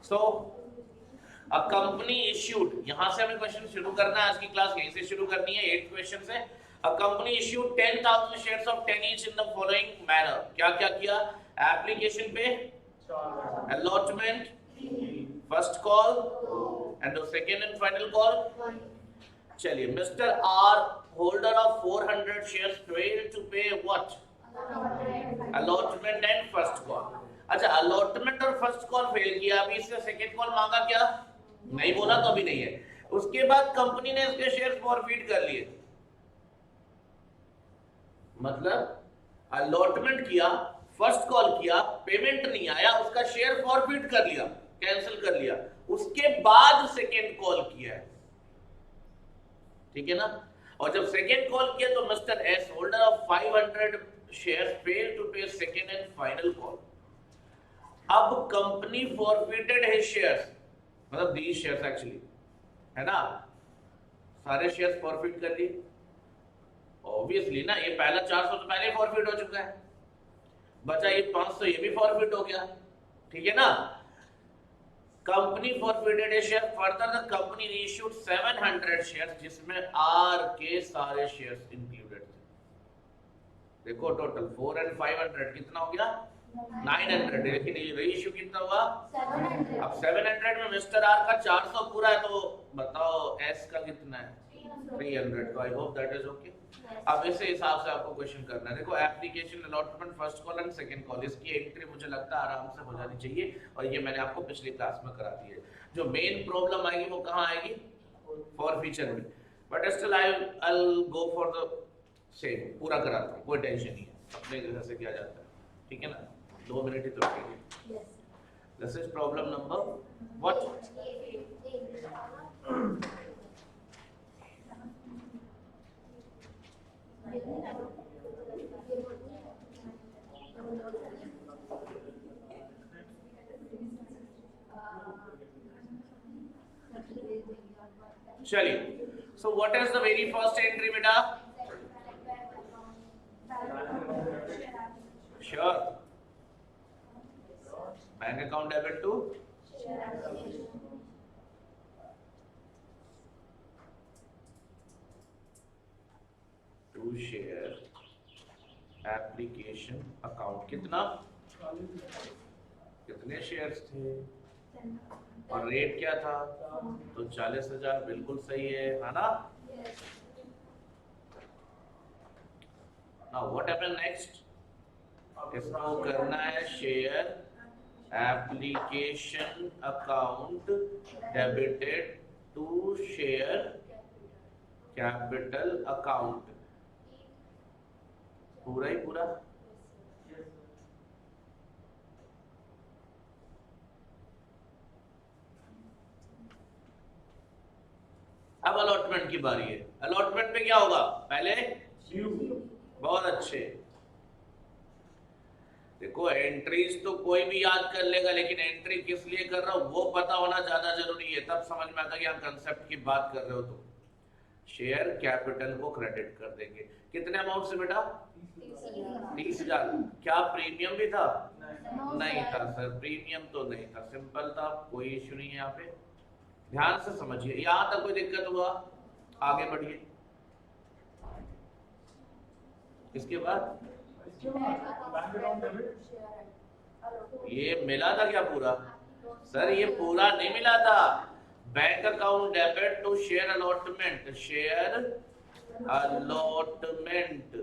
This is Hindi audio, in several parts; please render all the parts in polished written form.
सो अ कंपनी इश्यूड, यहां से हमें क्वेश्चन शुरू करना है, आज की क्लास यहीं से शुरू करनी है 8th क्वेश्चन से। A company issued 10,000 shares of 10 each in the following manner. क्या क्या किया? एप्लीकेशन पे, allotment, first call and the second and final call. चलिए, mister R holder of 400 shares failed to pay what? Allotment and first call. अच्छा, अलॉटमेंट और फर्स्ट कॉल फेल किया, अभी इससे सेकंड कॉल मांगा क्या? नहीं बोला तो अभी नहीं है। उसके बाद कंपनी ने इसके शेयर्स फॉरफिट कर लिए, मतलब अलॉटमेंट किया, फर्स्ट कॉल किया, पेमेंट नहीं आया, उसका शेयर फॉरफिट कर लिया, कैंसिल कर लिया, उसके बाद सेकेंड कॉल किया है, ठीक है ना। और जब सेकेंड कॉल किया तो mister S holder of 500 shares fail to pay second and final call. अब कंपनी फॉरफिटेड हिज शेयर्स, मतलब दीज शेयर्स एक्चुअली, है ना, सारे शेयर्स फॉरफिट कर लिए। ऑब्वियसली ना, ये पहला 400 तो पहले फॉरफिट हो चुका है, बचा ये 500, ये भी फॉरफिट हो गया, ठीक है ना। Company forfeited A share, further the company reissued 700 shares जिसमें आर के सारे शेयर्स इंक्लूडेड थे। देखो टोटल 4 एंड 500 कितना हो गया? 900, लेकिन ये रीइश्यू कितना हुआ? 700। अब 700 में मिस्टर आर का 400 पूरा है, तो बताओ एस का कितना है? 300। तो आई होप दैट इज ओके। अब इसे हिसाब से आपको क्वेश्चन करना है। देखो, application, allotment, first call and second call, इसकी एंट्री मुझे लगता है आराम से हो जानी चाहिए, और ये मैंने आपको पिछली क्लास में करा दी है। जो मेन प्रॉब्लम आएगी वो कहाँ आएगी? फॉर फ्यूचर में, but still I will go for the same, पूरा कराता हूँ, कोई टेंशन नहीं है, अपने घर से किया जाता है, ठीक है ना। 2 मिनट ही तो लगेंगे। This is problem number what? चलिए, so what is the very first entry बेटा? Sure, bank account debit to share application account. कितना? कितने शेयर्स थे और रेट क्या था? तो 40,000, बिल्कुल सही है ना। Now what happen next? इसको करना है share application account debited to share capital account, पूरा ही पूरा। अब अलॉटमेंट की बारी है। अलॉटमेंट में क्या होगा? पहले बहुत अच्छे, देखो एंट्रीज तो कोई भी याद कर लेगा, लेकिन एंट्री किस लिए कर रहा हूं वो पता होना ज्यादा जरूरी है, तब समझ में आता है कि आप कंसेप्ट की बात कर रहे हो। तो शेयर कैपिटल को क्रेडिट कर देंगे, कितने अमाउंट से बेटा? 30,000। क्या प्रीमियम भी था? नहीं था सर, प्रीमियम तो नहीं था, सिंपल था, कोई इश्यू नहीं है। यहाँ पे ध्यान से समझिए, यहां तक कोई दिक्कत हुआ? आगे बढ़िए। इसके बाद ये मिला था क्या पूरा? सर ये पूरा नहीं मिला था। Bank account debit to share allotment, share allotment.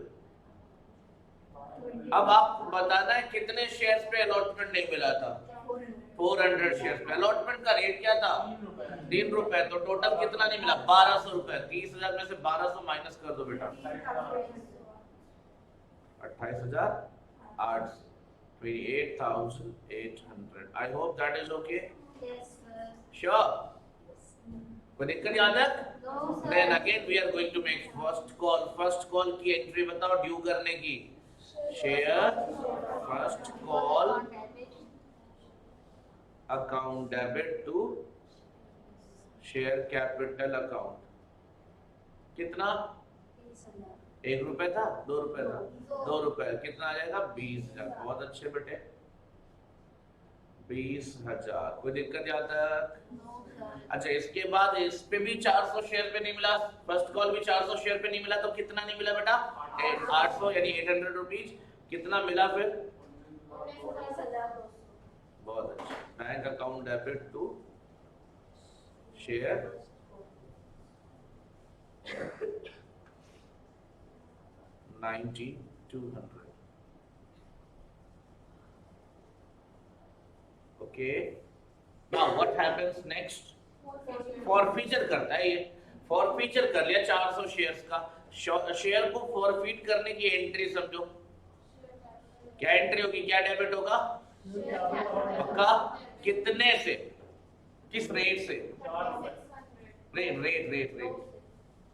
अब आप बताना है कितने शेयर्स पे अलॉटमेंट नहीं मिला था? 400 शेयर्स पे। अलॉटमेंट का रेट क्या था? 3 रुपए। तो टोटल कितना नहीं मिला? 1200 रुपए। 30,000 में से 1200 माइनस कर दो बेटा, 28,800, 28,800। I hope that is okay. Sure, कोई दिक्कत यहाँ तक? Then again we are going to make first call. First call की एंट्री बताओ ड्यू करने की। Share first call account debit to share capital account. कितना? 1 रुपए था? 2 रुपए था? 2 रुपए। कितना आ जाएगा? 20,000। बहुत अच्छे बेटे, 20,000। कोई दिक्कत यहाँ तक? अच्छा, इसके बाद इस पे भी 400 शेयर पे नहीं मिला, फर्स्ट कॉल भी 400 शेयर पे नहीं मिला, तो कितना नहीं मिला बेटा? 800 यानी 800 रुपीज। कितना मिला फिर? बहुत अच्छा। Bank account debit to share 9200। Okay, now what happens next? Forfeiture करता है ये। फॉरफीचर कर लिया 400 शेयर्स का। शेयर को फॉरफीट करने की एंट्री समझो। क्या एंट्री होगी, क्या डेबिट होगा? पक्का? कितने से, किस रेट से? Rate rate rate rate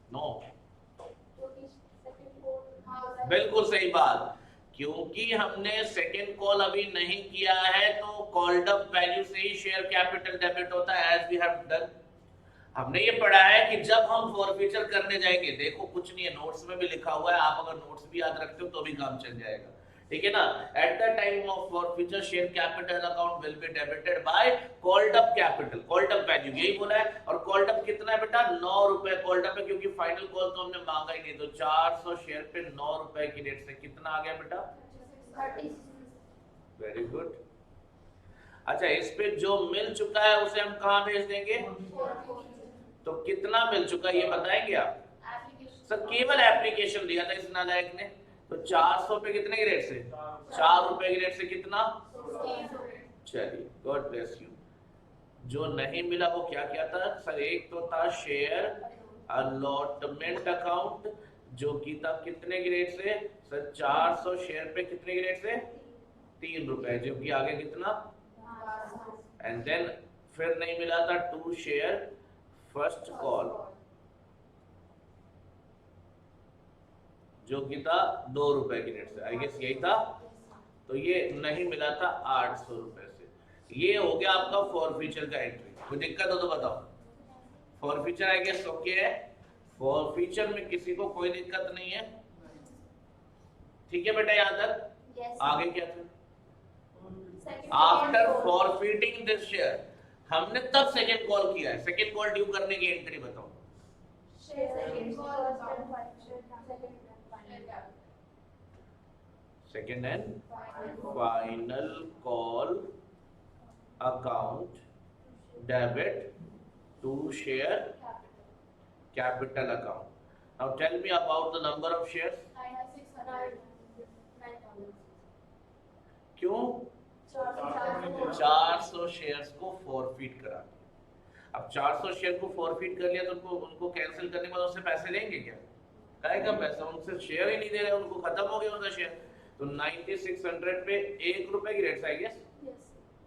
no, बिल्कुल सही बात। क्योंकि हमने सेकेंड कॉल अभी नहीं किया है तो कॉल्ड अप वैल्यू से ही शेयर कैपिटल डेबिट होता है, एज वी हैव डन। हमने ये पढ़ा है कि जब हम फॉरफीचर करने जाएंगे, देखो कुछ नहीं है, नोट्स में भी लिखा हुआ है, आप अगर नोट्स भी याद रखते हो तो भी काम चल जाएगा, ठीक है ना। At the time of forfeiture share capital account will be debited bye called up capital, called up value, यही बोला है। और कॉल्ड अप कितना है बेटा? 9 रुपए कॉल्ड अप है, क्योंकि फाइनल कॉल तो हमने मांगा ही नहीं। तो 400 शेयर पे 9 रुपए की रेट से कितना आ गया बेटा? 30। Very good. अच्छा, इस पे जो मिल चुका है उसे हम कहां भेज देंगे? तो कितना मिल चुका ये बताएंगे आप? सर केवल एप्लीकेशन दिया था इस नालायक ने। तो 400 पे कितने की रेट से? 4 रुपए की रेट से कितना? चलिए, गॉड ब्लेस यू। जो नहीं मिला वो क्या क्या था सर? एक तो था शेयर अलॉटमेंट अकाउंट, जो कि था कितने की रेट से सर? 400 शेयर पे कितने की रेट से? 3 रुपए, जो कि आगे कितना? एंड देन फिर नहीं मिला था टू शेयर फर्स्ट कॉल, जो कि था 2 रुपए की रेट से, आई गेस यही था। तो ये नहीं मिला था 800 रुपए से। ये हो गया आपका फॉरफीचर का एंट्री। कोई दिक्कत हो तो बताओ। फॉरफीचर आई गेस ओके है। फॉरफीचर में किसी को कोई दिक्कत नहीं है? ठीक है बेटा, यहां तक? yes. आगे क्या था? आफ्टर फॉरफीटिंग दिस शेयर, हमने तब सेकेंड कॉल किया है। सेकेंड कॉल ड्यू करने की एंट्री बताओ। Second and final call account debit to share capital account. Now tell me about the number of shares. क्यों? 400 शेयर्स को फॉरफीट करा। अब 400 शेयर को फॉरफीट कर लिया तो उनको कैंसिल करने के बाद उससे पैसे लेंगे क्या? का पैसा, उनसे शेयर ही नहीं दे रहे, उनको खत्म हो गया उनका शेयर। तो 9600 पे 1 रुपए की रेट आई गेस,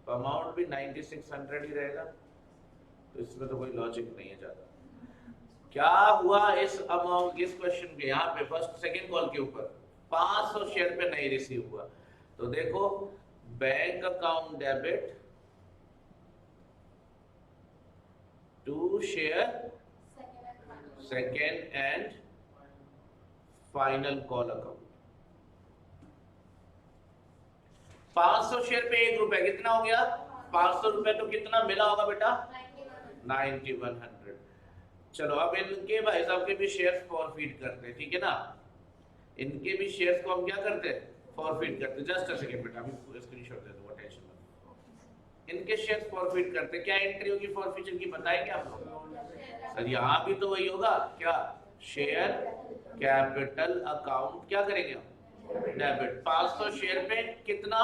तो अमाउंट भी 9600 ही रहेगा। तो इसमें तो कोई लॉजिक नहीं है ज्यादा। क्या हुआ इस अमाउंट, इस क्वेश्चन के यहाँ पे फर्स्ट सेकंड कॉल के ऊपर 500 शेयर पे नहीं रिसीव हुआ। तो देखो, bank account debit to share second and final call account. 500 share पे 1 रुपए, कितना हो गया? 500 रुपए। तो कितना मिला होगा बेटा? 9100। चलो अब इनके भाई साहब के भी शेयर्स फॉरफीट करते हैं, ठीक है ना। इनके भी शेयर्स को हम क्या करते हैं? फॉरफीट करते। जस्ट अ सेकंड बेटा, अभी स्क्रीनशॉट दे दो, टेंशन मत। इनके शेयर्स फॉरफीट करते। क्या एंट्री होगी फॉरफीचर की, बताएंगे आप लोग? सर यहाँ भी तो वही होगा, क्या? शेयर कैपिटल अकाउंट क्या करेंगे हम? डेबिट। 500 शेयर पे कितना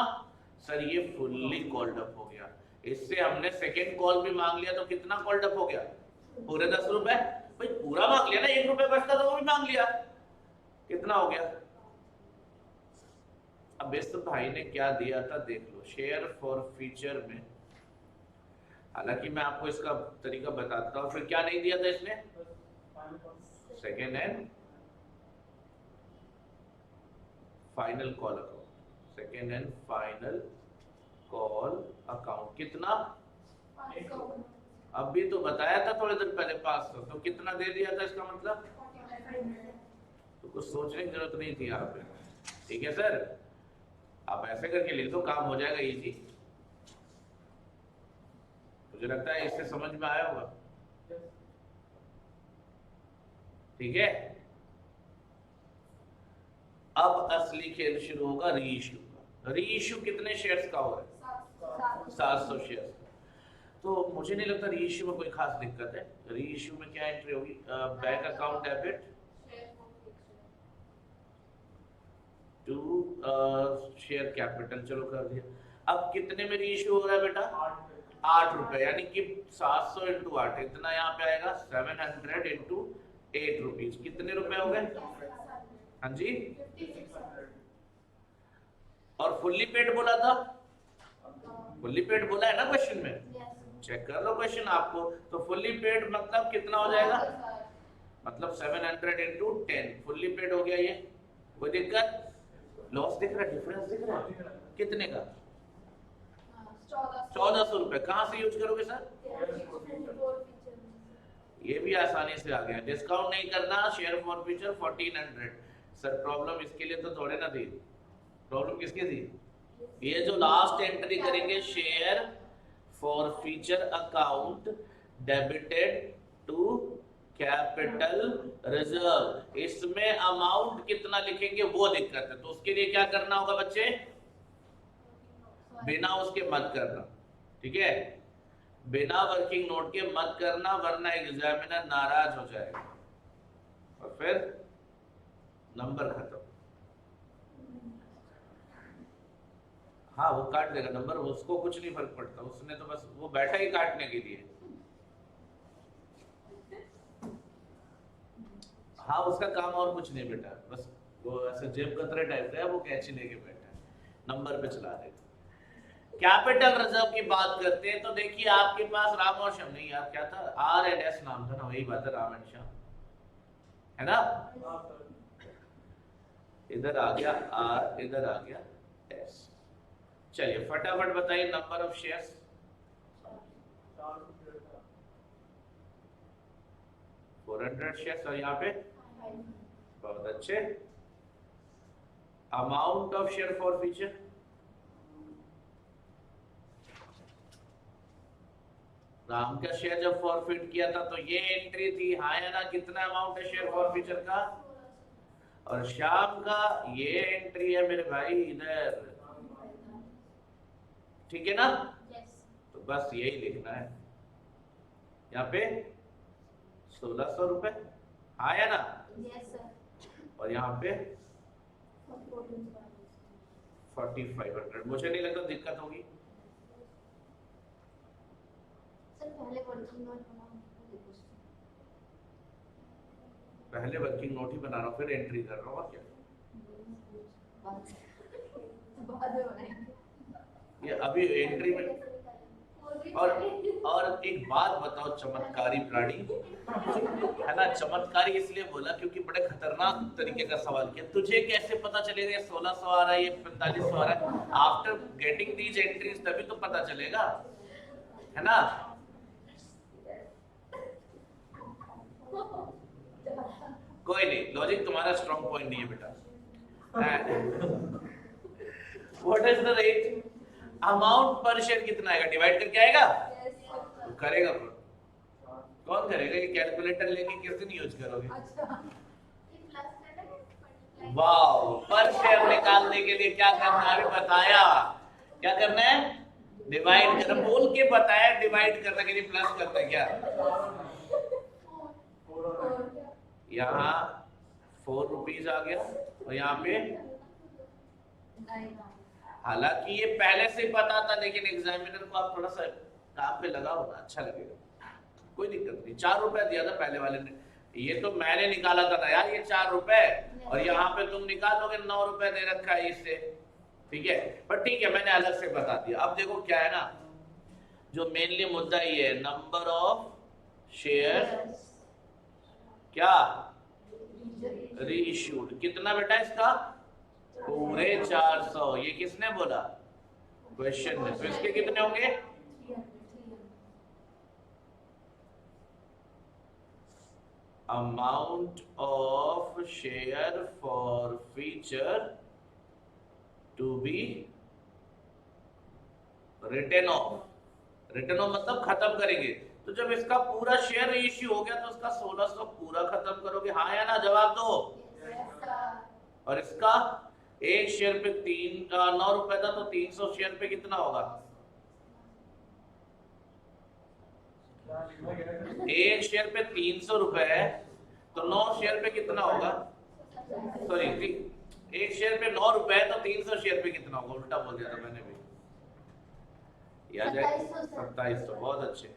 सर? ये फुल्ली कॉल्ड अप हो गया। इससे हमने सेकेंड कॉल भी मांग लिया, तो कितना कॉल्ड अप हो गया? पूरे 10 रुपए। भाई पूरा मांग लिया ना, 1 रुपए बचता तो वो भी मांग लिया। कितना हो गया? अब इस भाई ने क्या दिया था देख लो, शेयर फॉर फीचर में। हालांकि मैं आपको इसका तरीका बताता हूँ। फिर क्या नहीं दिया था इसने? Second and final call account. Second and final call account कितना? अब भी तो बताया था थोड़ी देर पहले 500, तो कितना दे दिया था इसका मतलब? तो कुछ सोचने की जरूरत नहीं थी यहाँ पे। ठीक है सर, आप ऐसे करके लिख दो, काम हो जाएगा इजी। मुझे लगता है इससे समझ में आया होगा। ठीक है, अब असली खेल शुरू होगा रीइश्यू का। रीइश्यू कितने शेयर्स का होगा? 700 शेयर्स का। तो मुझे नहीं लगता रीइश्यू में कोई खास दिक्कत है। रीइश्यू में क्या एंट्री होगी? Bank account debit to share capital, चलो कर दिया। अब कितने में रीइश्यू हो रहा है बेटा? 8 रुपए, यानी कि 700 इंटू 8, इतना यहाँ पे आएगा 700 इंटू 8 रुपीज। कितने रुपए हो गए? हाँ जी। और फुल्ली पेड बोला था, फुल्ली पेड बोला है ना क्वेश्चन में, चेक कर लो क्वेश्चन आपको। तो फुल्ली पेड मतलब कितना हो जाएगा? मतलब 700 इंटू 10, फुल्ली पेड हो गया ये। कोई दिक्कत? लॉस दिख रहा है, डिफरेंस दिख रहा है कितने का? 1400 रुपए। कहां से यूज करोगे सर? ये भी आसानी से आ गया। डिस्काउंट नहीं करना, share for future 1400। Sir problem इसके लिए तो थोड़े ना थी, प्रॉब्लम किसकी थी? ये जो लास्ट एंट्री करेंगे, share for future account debited to capital reserve, इसमें अमाउंट कितना लिखेंगे वो दिक्कत है। तो उसके लिए क्या करना होगा बच्चे? बिना उसके मत करना, ठीक है, बिना वर्किंग नोट के मत करना, वरना एग्जामिनर नाराज हो जाएगा और फिर नंबर खत्म। हाँ वो काट देगा नंबर, उसको कुछ नहीं फर्क पड़ता, उसने तो बस वो बैठा ही काटने के लिए। हाँ उसका काम और कुछ नहीं बेटा, बस वो ऐसे जेब कतरे टाइप का है, वो कैंची लेके बैठा है, नंबर पे चला देगा। कैपिटल रिजर्व की बात करते हैं तो देखिए आपके पास राम और श्याम, नहीं यार क्या था, आर एंड एस नाम था ना, वही बात है, राम एंड श्याम है ना। इधर आ गया आर, इधर आ गया एस। चलिए फटाफट बताइए नंबर ऑफ शेयर्स। 400 शेयर्स। और यहाँ पे बहुत अच्छे। Amount of share for future, Ram का शेयर जब फॉरफिट किया था तो ये एंट्री थी, हाँ या ना? कितना अमाउंट है शेयर फॉर फ्यूचर का? और श्याम का ये एंट्री है मेरे भाई इधर, ठीक है ना? तो बस यही लिखना है यहाँ पे 1600 रुपए, हाँ या ना? और यहाँ पे 4500। मुझे नहीं लगता दिक्कत होगी। पहले वर्किंग नोट ही बना रहा हूँ, फिर एंट्री कर रहा हूँ, और क्या। ये अभी एंट्री में। और एक बात बताओ, चमत्कारी प्राणी है ना, चमत्कारी इसलिए बोला क्योंकि बड़े खतरनाक तरीके का सवाल किया। तुझे कैसे पता चलेगा 1600 आ रहा है, ये 4500 आ रहा है? आफ्टर गेटिंग दीज एंट्रीज तभी तो पता चलेगा, है ना। कोई नहीं, लॉजिक तुम्हारा स्ट्रॉन्ग पॉइंट नहीं है बेटा। What is the rate? Amount पर शेयर कितना आएगा? डिवाइड करके आएगा? तो करेगा कौन करेगा? ये कैलकुलेटर लेके किस दिन यूज करोगे? वाओ, पर शेयर निकालने के लिए क्या करना है बताया, क्या करना है? डिवाइड करना, बोल के बताया, डिवाइड करने के लिए प्लस करना है क्या? यहाँ 4 रुपीज आ गया और यहाँ पे, हालांकि ये पहले से पता था, लेकिन एग्जामिनर को आप थोड़ा सा काम पे लगाओ ना, अच्छा लगेगा। कोई दिक्कत नहीं, 4 रुपए दिया था पहले वाले ने, ये तो मैंने निकाला था ना यार, ये 4 रुपए, और यहाँ पे तुम निकालोगे 9 रुपए दे रखा है इससे, ठीक है। पर ठीक है, मैंने अलग से बता दिया। अब देखो क्या है ना, जो मेनली मुद्दा ये है, नंबर ऑफ शेयर क्या रीइश्यूड, कितना बेटा इसका? पूरे 400। ये किसने बोला? क्वेश्चन में। तो इसके कितने होंगे? Amount of share for future to be written off return off मतलब खत्म करेंगे। तो जब इसका पूरा शेयर इश्यू हो गया तो उसका 1600 पूरा खत्म करोगे, हाँ या ना, जवाब दो। और इसका एक शेयर पे 9 रुपए था, तो 300 शेयर पे कितना होगा? एक शेयर पे 300 रुपए है, तो 9 शेयर पे कितना होगा? सॉरी, एक शेयर पे 9 रुपए है, तो 300 शेयर पे कितना होगा? उल्टा बोल दिया था मैंने भी। याद है? 2700। बहुत अच्छे।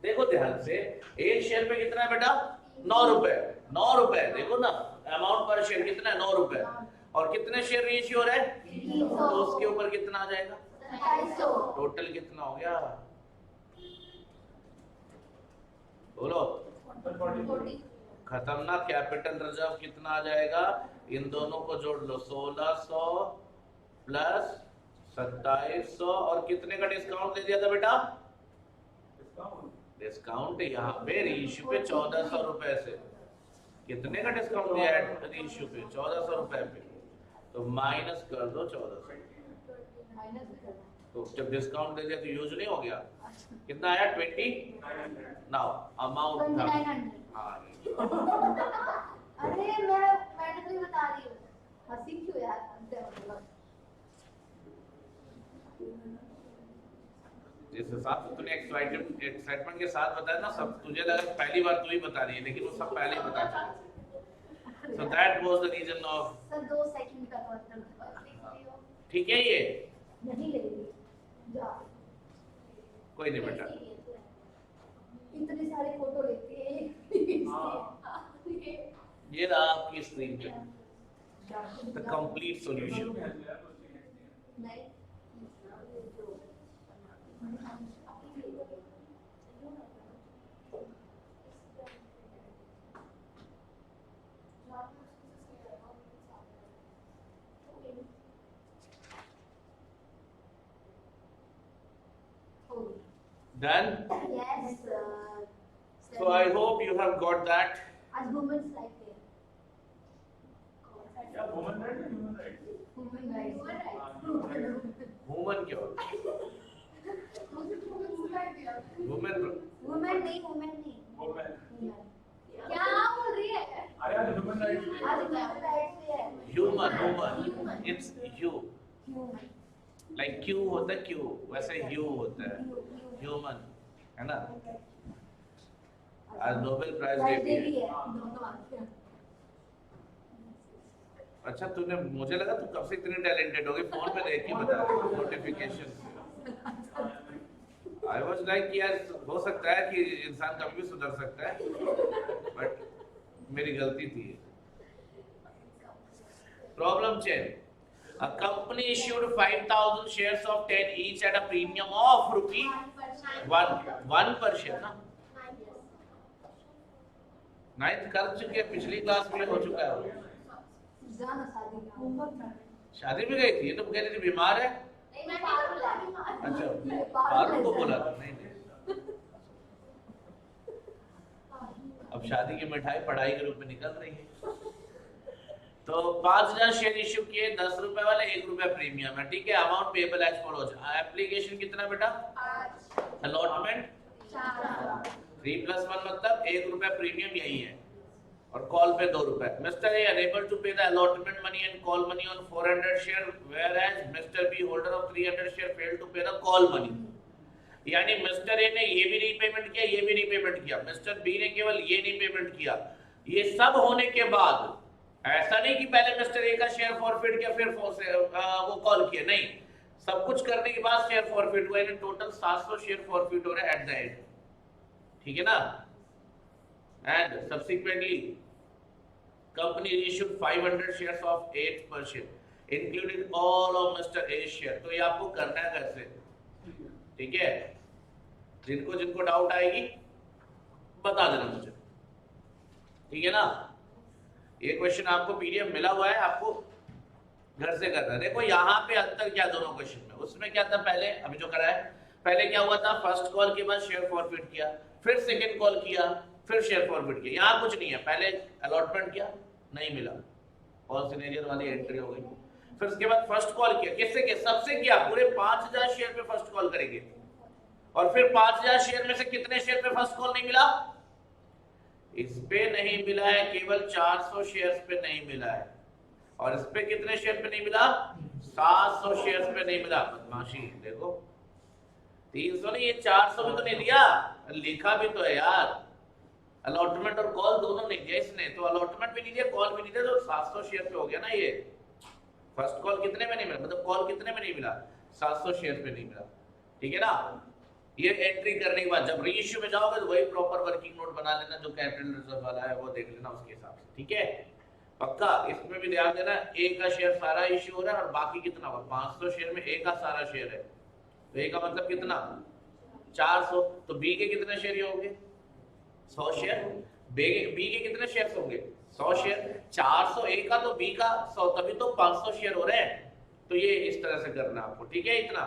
देखो ध्यान से, एक शेयर पे कितना है बेटा? 9 रुपए। 9 रुपए, देखो ना, अमाउंट पर शेयर कितना है? 9 रुपए। और कितने शेयर रेशियो हो रहे हैं? तो उसके ऊपर कितना आ जाएगा? 2700। टोटल कितना हो गया? बोलो। खत्म ना? कैपिटल रिजर्व कितना आ जाएगा? इन दोनों को जोड़ लो, 1600 प्लस 2700, और कितने का डिस्काउंट दे दिया था बेटा? डिस्काउंट यहाँ पे रीइश्यू पे 1400 रुपए से, कितने का डिस्काउंट दिया है रीइश्यू पे? 1400 रुपए पे। तो माइनस कर दो 1400। तो जब डिस्काउंट दे दिया तो यूज नहीं हो गया। कितना आया? 20। Now amount. हाँ, अरे मैंने तो बता रही हूँ, हंसी क्यों यार? जिस हिसाब से तूने एक्साइटमेंट के साथ बताया ना, सब तुझे लगा पहली बार तू ही बता रही है, लेकिन वो सब पहले ही बता चुके। So that was the reason of। Sir 2 second का तो ठीक है, ये नहीं लेगी जा, कोई नहीं बेटा, इतने सारे फोटो लेते हैं। ये रहा आपकी स्क्रीन पे द कंप्लीट सॉल्यूशन। नहीं Done? Yes. So I hope you have got that. आज वुमेन्स राइट है। क्या वुमेन राइट है? Human right? Women right. Woman क्यों? वुमेन। वुमेन नहीं, वुमेन नहीं। वुमेन। क्या बोल रही है? अरे आज ह्यूमन राइट आज वुमेन राइट है। Human, it's hu, human like Q होता है, क्यू वैसे ह्यू होता है, ह्यूमन, है ना? आज नोबेल प्राइज डे भी है। दोनों आते हैं। अच्छा, तूने, मुझे लगा तू कब से इतनी टैलेंटेड हो गई, फोन पे देख के बता नोटिफिकेशन। आई वाज लाइक यार, हो सकता है कि इंसान कभी भी सुधर सकता है, बट मेरी गलती थी। Problem chain. A company issued 5,000 shares of 10 each at a premium of ₹1 per share ना? 9th कर चुके, पिछली क्लास में हो चुका है वो। शादी में गई थी? ये तो कह रही थी बीमार है। अच्छा, फारूक को बोला था? नहीं नहीं, अब शादी की मिठाई पढ़ाई के रूप में निकल रही है। तो 5000 शेयर इश्यू किए, 10 रुपए वाले, 1 रुपया प्रीमियम है, ठीक है। Amount payable as follows. Application कितना बेटा? अलॉटमेंट 3 + 1 मतलब 1 रुपया प्रीमियम, यही है, और कॉल पे 2 रुपए। Mister A unable to pay the allotment money and call money on 400 share, where as mister B holder of 300 share fail to pay the call money. यानी मिस्टर ए ने ये भी नहीं पेमेंट किया, ये भी नहीं पेमेंट किया, मिस्टर बी ने केवल ये नहीं पेमेंट किया। ये सब होने के बाद, ऐसा नहीं कि पहले मिस्टर ए का शेयर फॉरफिट किया फिर वो कॉल किया, नहीं, सब कुछ करने के बाद शेयर फॉरफिट हुआ, यानी टोटल 700 शेयर फॉरफिट हो रहा है एट द एंड, ठीक है ना? And subsequently company issued 500 shares of 8 per share, including all of mister A share. तो ये आपको करना है कैसे, ठीक है? जिनको जिनको डाउट आएगी बता देना मुझे, ठीक है ना? ये क्वेश्चन आपको पीडीएफ मिला हुआ है, आपको घर से करना है। देखो यहाँ पे अंतर क्या दोनों क्वेश्चन में, उसमें क्या था पहले, अभी जो करा है, पहले क्या हुआ था, फर्स्ट कॉल के बाद शेयर फॉरफिट किया, फिर सेकंड कॉल किया, फिर शेयर फॉरफिट किया। यहाँ कुछ नहीं है, पहले अलॉटमेंट किया, नहीं मिला, ऑल सिनेरियर वाली एंट्री हो गई, फिर उसके बाद फर्स्ट कॉल किया, किससे किया? सबसे किया, पूरे 5000 शेयर पे फर्स्ट कॉल करेंगे, और फिर 5000 शेयर में से कितने शेयर पे फर्स्ट कॉल नहीं मिला? इस पे नहीं मिला है, केवल 400 शेयर्स पे नहीं मिला है। और इस पे कितने शेयर पे नहीं मिला? 700 शेयर्स पे नहीं मिला। बदमाशी देखो, 300 नहीं, ये 400 भी तो नहीं दिया, लिखा भी तो है यार। अलॉटमेंट और कॉल दोनों नहीं दिया इसने, तो अलॉटमेंट भी नहीं दिया, कॉल भी नहीं दिया, तो 700 शेयर पे हो गया ना ये। फर्स्ट कॉल कितने में नहीं मिला, मतलब कॉल कितने में नहीं मिला? 700 शेयर पे नहीं मिला, ठीक है ना। ये एंट्री करने के बाद जब रीइश्यू में जाओगे तो वही प्रॉपर वर्किंग नोट बना लेना, जो कैपिटल रिजर्व वाला है वो देख लेना उसके हिसाब से, ठीक है। पक्का इसमें भी ध्यान देना, ए का शेयर सारा इश्यू हो रहा है और बाकी कितना हुआ? 500 शेयर में ए का सारा शेयर है, तो ए का मतलब कितना? 400। तो बी के कितने शेयर होंगे? 100 शेयर। बी के कितने शेयर होंगे? 100 शेयर। 400 ए का तो बी का 100, तभी तो 500 शेयर हो रहे हैं। तो ये इस तरह से करना आपको, ठीक है। इतना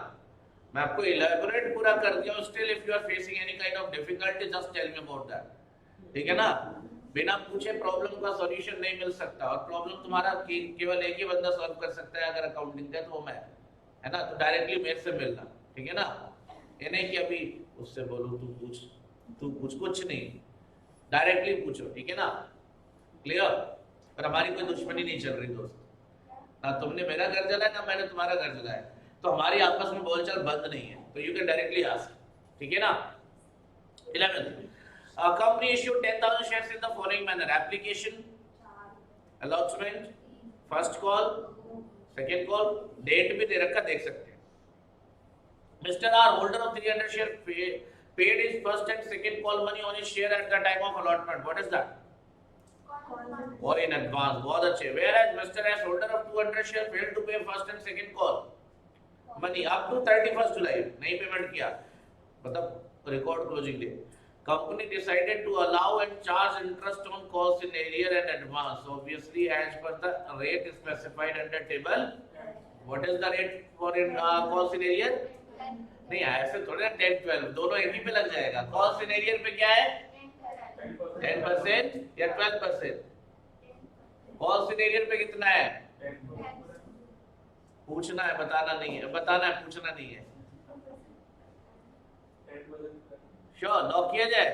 मैं आपको इलैबोरेट पूरा कर दिया। Still if you are facing any kind of difficulty just tell me about that, ठीक है ना। बिना पूछे प्रॉब्लम का सॉल्यूशन नहीं मिल सकता, और प्रॉब्लम तुम्हारा केवल एक ही बंदा सॉल्व कर सकता है अगर अकाउंटिंग का, तो वो मैं, है ना। तो डायरेक्टली मेरे से मिलना, ठीक है ना। ये नहीं कि अभी उससे बोलो तू पूछ, कुछ नहीं, डायरेक्टली पूछो, ठीक है ना। क्लियर? पर हमारी कोई दुश्मनी नहीं चल रही दोस्त, ना तुमने मेरा घर जलाया ना मैंने तुम्हारा घर जलाया, तो हमारी आपस में बोलचाल बंद नहीं है, तो यू कैन डायरेक्टली आस्क, ठीक है ना। 11th, a company issued 10,000 shares in the following manner: application, allotment, first call, second call, date भी दे रखा, देख सकते हैं। Mr. R, holder of 300 share, paid his first and second call money on his share at the time of allotment. What is that? Or in advance. बहुत अच्छे। Whereas Mr. S, holder of 200 share, failed to pay first and second call money up to 31st July, नहीं पेमेंट किया, मतलब record closing day. Company decided to allow and charge interest on calls in arrear and advance, obviously as per the rate specified under table. What is the rate for in calls in arrear? नहीं ऐसे थोड़े ना, 10-12 दोनों एक ही पे लग जाएगा। calls in arrear पे क्या है? 10% या 12%? calls in arrear पे कितना है? पूछना है, बताना नहीं है, बताना है, पूछना नहीं है। श्योर, लॉक किया जाए।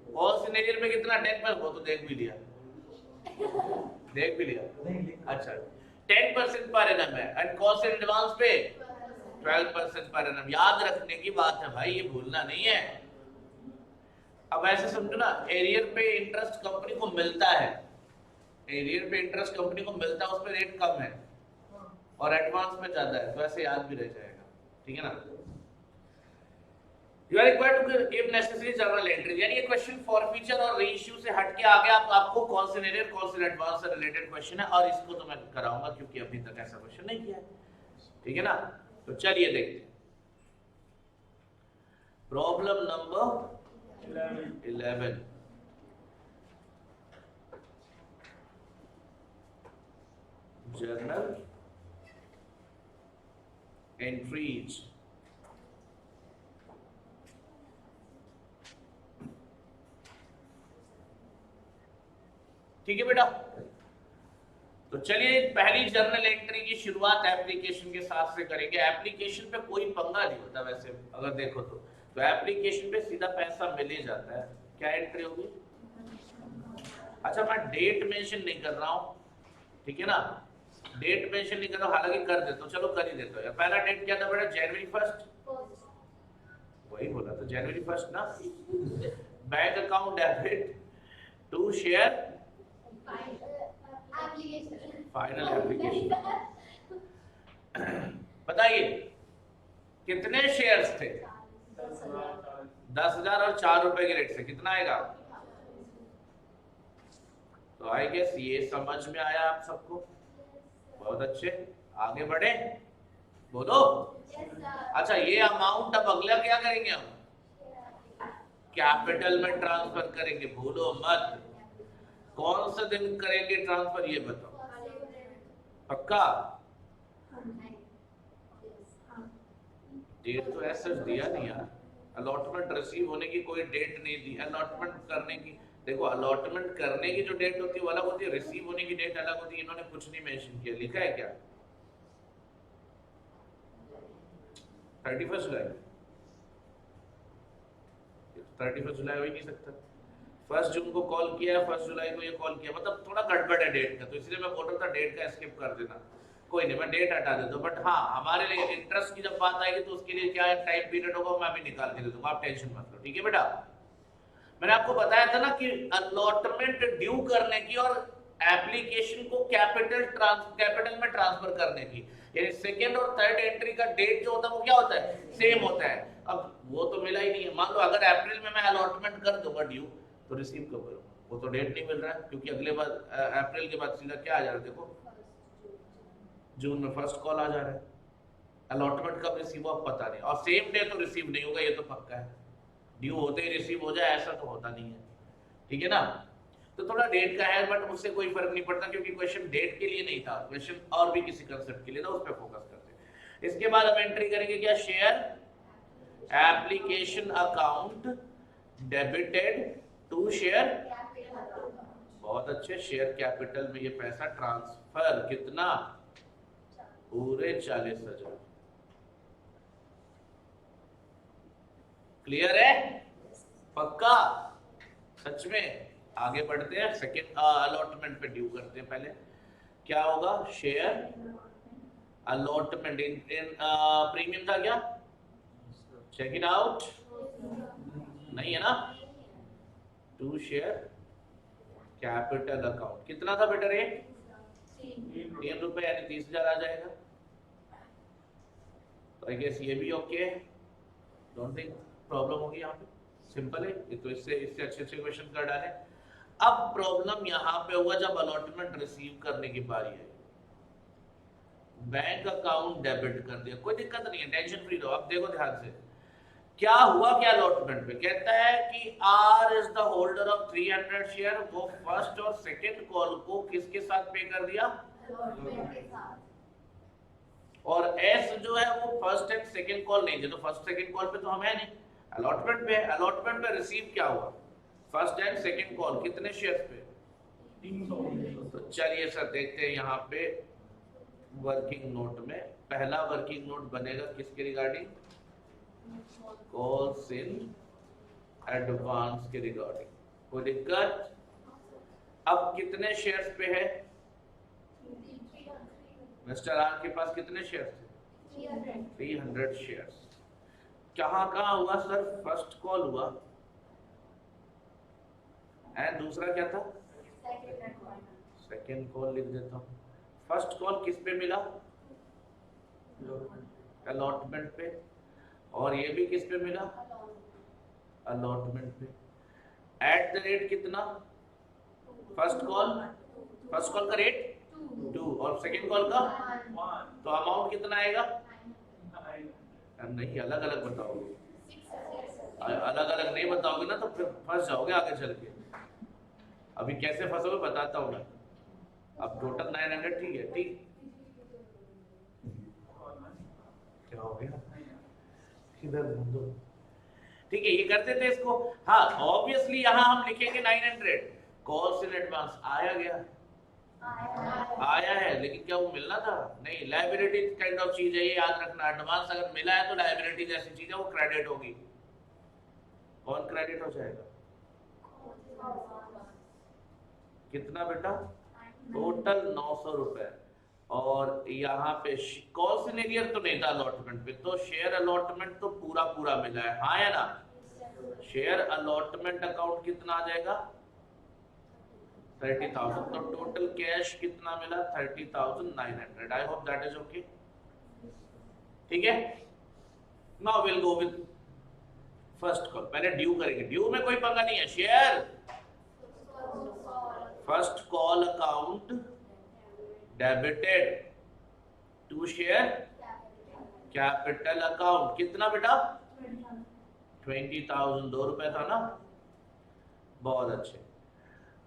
कॉल सिनेरियो में कितना? 10%, वो तो देख भी लिया, देख भी लिया। अच्छा 10% पर एनम है, एंड कॉल से एडवांस पे 12% पर एनम। याद रखने की बात है भाई, ये भूलना नहीं है। अब ऐसे समझो ना, एरियर पे इंटरेस्ट कंपनी को मिलता है, एरियर पे इंटरेस्ट कंपनी को मिलता है, उस पे रेट कम है और एडवांस में ज्यादा है, तो ऐसे याद भी रह जाएगा, ठीक है ना। You are required to give necessary journal entries, यानी ये क्वेश्चन फॉरफीचर और रीइश्यू से हट के आ गया। आपको कॉल से एरियर, कॉल से एडवांस से रिलेटेड क्वेश्चन है, और इसको तो मैं कराऊंगा क्योंकि अभी तक ऐसा क्वेश्चन नहीं किया है, ठीक है ना। तो चलिए देखते हैं प्रॉब्लम नंबर 11। Journal entries. ठीक है बेटा, तो चलिए पहली जर्नल एंट्री की शुरुआत एप्लीकेशन के साथ से करेंगे। एप्लीकेशन पे कोई पंगा नहीं होता वैसे, अगर देखो तो एप्लीकेशन पे सीधा पैसा मिल ही जाता है। क्या एंट्री होगी? अच्छा मैं डेट मेंशन नहीं कर रहा हूं, ठीक है ना, डेट मेंशन नहीं कर रहा हूं, हालांकि कर देता हूं, चलो कर ही देता हूं। पहला डेट क्या था बेटा? जनवरी 1, वही बोला था, जनवरी 1 ना। Bank account debit to share final application. बताइए कितने शेयर्स थे? 10,000 और 4 रुपए के रेट से कितना आएगा? तो आई गेस ये समझ में आया आप सबको, बहुत अच्छे, आगे बढ़े, बोलो। अच्छा ये अमाउंट अब अगला क्या करेंगे हम? कैपिटल में ट्रांसफर करेंगे, भूलो मत। कौन सा दिन करेंगे ट्रांसफर ये बताओ, पक्का? डेट तो ऐसा दिया नहीं यार, अलॉटमेंट रिसीव होने की कोई डेट नहीं दी। अलॉटमेंट करने की, देखो अलॉटमेंट करने की जो डेट होती है वो अलग होती है, रिसीव होने की डेट अलग होती है। इन्होंने कुछ नहीं मेंशन किया, लिखा है क्या? 31 जुलाई 31 जुलाई हो ही नहीं सकता। 1 जून को कॉल किया है, 1 जुलाई को ये कॉल किया, मतलब थोड़ा गड़बड़ है डेट का, तो इसलिए मैं बोल रहा था डेट का स्किप कर देना। कोई नहीं, मैं डेट हटा देता हूँ, बट हाँ हमारे लिए इंटरेस्ट की जब बात आएगी तो उसके लिए क्या टाइम पीरियड होगा मैं अभी निकाल के दे दूंगा, आप टेंशन मत लो, ठीक है बेटा। मैंने आपको बताया था ना कि अलॉटमेंट ड्यू करने की और एप्लीकेशन को कैपिटल में ट्रांसफर करने की, यानी सेकेंड और थर्ड एंट्री का डेट जो होता है वो क्या होता है, सेम होता है। अब वो तो मिला ही नहीं है, मान लो अगर अप्रैल में मैं अलॉटमेंट कर दूंगा ड्यू, तो रिसीव कब करूंगा, वो तो डेट नहीं मिल रहा है, क्योंकि अगले बार अप्रैल के बाद सीधा क्या आ जा रहा है, देखो जून में फर्स्ट कॉल आ जा रहा है। अलॉटमेंट कब रिसीव हो पता नहीं, और सेम डे तो रिसीव नहीं होगा, ये तो पक्का है। ड्यू होते ही रिसीव हो जाए ऐसा तो होता नहीं है, ठीक है ना। तो थोड़ा डेट का है, बट उससे कोई फर्क नहीं पड़ता, क्योंकि क्वेश्चन डेट के लिए नहीं था, क्वेश्चन और भी किसी कंसेप्ट के लिए था, उस पर फोकस करते हैं। इसके बाद हम एंट्री करेंगे क्या, share application account debited to share, बहुत अच्छे, शेयर कैपिटल में ये पैसा ट्रांसफर, कितना, पूरे 40,000। क्लियर है, पक्का, सच में। आगे बढ़ते हैं, सेकेंड अलॉटमेंट पे ड्यू करते हैं। पहले क्या होगा, शेयर अलॉटमेंट इन प्रीमियम था क्या, चेक इट आउट, नहीं है ना, टू शेयर कैपिटल अकाउंट, कितना था बेटा रेट, 3 रुपए, यानी 30,000 आ जाएगा। तो आई गेस ये भी ओके है, डोंट थिंक प्रॉब्लम होगी यहाँ पे, सिंपल है ये तो, इससे अच्छे क्वेश्चन कर डाले। अब प्रॉब्लम यहाँ पे हुआ जब अलॉटमेंट रिसीव करने की बारी आई, बैंक अकाउंट डेबिट कर दिया, कोई दिक्कत नहीं है, टेंशन फ्री रहो। अब देखो ध्यान से क्या हुआ, क्या अलॉटमेंट पे कहता है कि R is the holder of 300 share, वो फर्स्ट और सेकंड कॉल को किसके साथ पे कर दिया, और एस जो है वो फर्स्ट एंड सेकंड कॉल नहीं थे, तो फर्स्ट सेकंड कॉल पे तो हम है नहीं, अलॉटमेंट पे, अलॉटमेंट पे रिसीव क्या हुआ, फर्स्ट एंड सेकंड कॉल, कितने शेयर्स पे, 300। तो चलिए सर देखते हैं यहाँ पे वर्किंग नोट में, पहला वर्किंग नोट बनेगा किसके रिगार्डिंग, कॉल्स इन एडवांस के रिगार्डिंग, कोई दिक्कत। अब कितने शेयर्स पे है, मिस्टर आर के पास कितने शेयर्स थे, 300 शेयर्स। कहाँ हुआ सर, फर्स्ट कॉल हुआ, एंड दूसरा क्या था, सेकेंड कॉल लिख देता हूँ। फर्स्ट कॉल किस पे मिला, अलॉटमेंट पे, और ये भी किस पे मिला, अलॉटमेंट पे। एट द रेट कितना, फर्स्ट कॉल का रेट 2 और सेकेंड कॉल का, तो अमाउंट कितना आएगा, नहीं अलग अलग बताओगे, अलग अलग नहीं बताओगे ना तो फिर फंस जाओगे आगे चल के। अभी कैसे फंसोगे बताता हूँ मैं। अब टोटल 900, ठीक है, ठीक, क्या हो गया, किधर ढूंढो, ठीक है, ये करते थे इसको। हाँ ऑब्वियसली यहाँ हम लिखेंगे 900, कॉल्स इन एडवांस आया गया, आया है, लेकिन क्या वो मिलना था, नहीं, लायबिलिटी काइंड ऑफ चीज है, ये याद रखना, एडवांस अगर मिला है तो लायबिलिटी जैसी चीज है, वो क्रेडिट होगी। कौन क्रेडिट हो जाएगा, कितना बेटा, टोटल 900 रुपए, और यहाँ पे कॉल सिनेरियर तो नहीं था अलॉटमेंट पे, तो शेयर अलॉटमेंट तो पूरा पूरा मिला है, हाँ या ना, शेयर अलॉटमेंट अकाउंट कितना आ जाएगा, 30,000, तो टोटल कैश कितना मिला, 30,900। I hope that is okay, ठीक है। Now will go with first call, पहले ड्यू करेंगे, ड्यू में कोई पंगा नहीं है, share first call account debited to share capital account, कितना बेटा, 20,000, 2 रुपए था ना, बहुत अच्छे।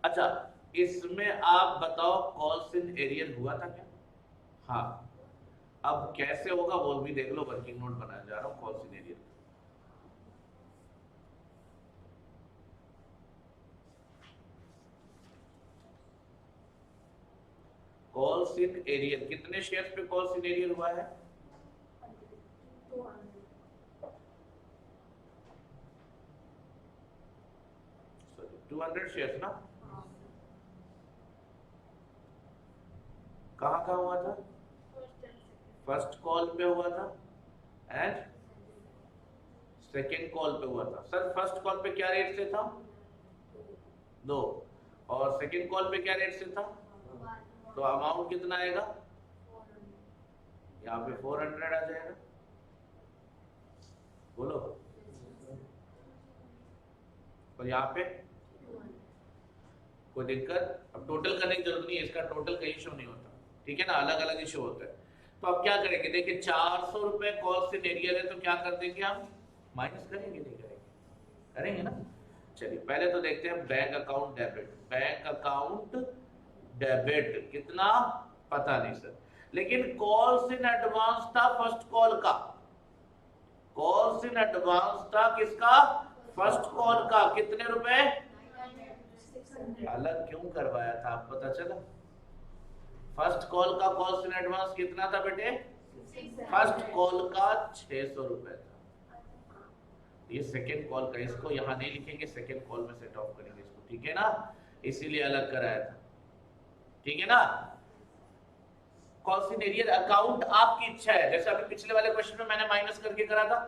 अच्छा इसमें आप बताओ कॉल्स इन एरियर हुआ था क्या, हाँ, अब कैसे होगा वो भी देख लो, वर्किंग नोट बनाने जा रहा हूँ calls in arrear. Calls in arrear, कितने शेयर्स पे कॉल्स इन एरियर हुआ है, 200, 200 शेयर्स ना? कहाँ कहाँ हुआ था? फर्स्ट कॉल पे हुआ था एंड सेकेंड कॉल पे हुआ था। सर फर्स्ट कॉल पे क्या रेट से था? 2 और सेकेंड कॉल पे क्या रेट से था? तो अमाउंट कितना आएगा? यहाँ पे 400 आ जाएगा। बोलो। और यहाँ पे कोई दिक्कत? अब टोटल करने की जरूरत नहीं है, इसका टोटल कहीं इशू नहीं होता, ठीक है ना, अलग अलग इशू होता है। तो अब क्या करेंगे, देखिए 400 रुपए कॉस्ट इन एरियर है, तो क्या कर देंगे हम? माइनस करेंगे, नहीं करेंगे? करेंगे ना। चलिए पहले तो देखते हैं bank account debit. Bank account debit कितना पता नहीं सर, लेकिन कॉल्स इन एडवांस था फर्स्ट कॉल का। कॉल्स इन एडवांस था किसका? फर्स्ट कॉल का। कितने रुपए? अलग क्यों करवाया था आप पता चला? फर्स्ट कॉल का कॉल्स इन एडवांस कितना था बेटे? फर्स्ट कॉल का 600 रुपए था। ये सेकेंड कॉल का, इसको यहां नहीं लिखेंगे, सेकेंड कॉल में सेट ऑफ करेंगे इसको, ठीक है ना, इसीलिए अलग कराया था, ठीक है ना। कॉल्स इन एरियर अकाउंट आपकी इच्छा है, जैसे अभी पिछले वाले क्वेश्चन में मैंने माइनस करके करा था,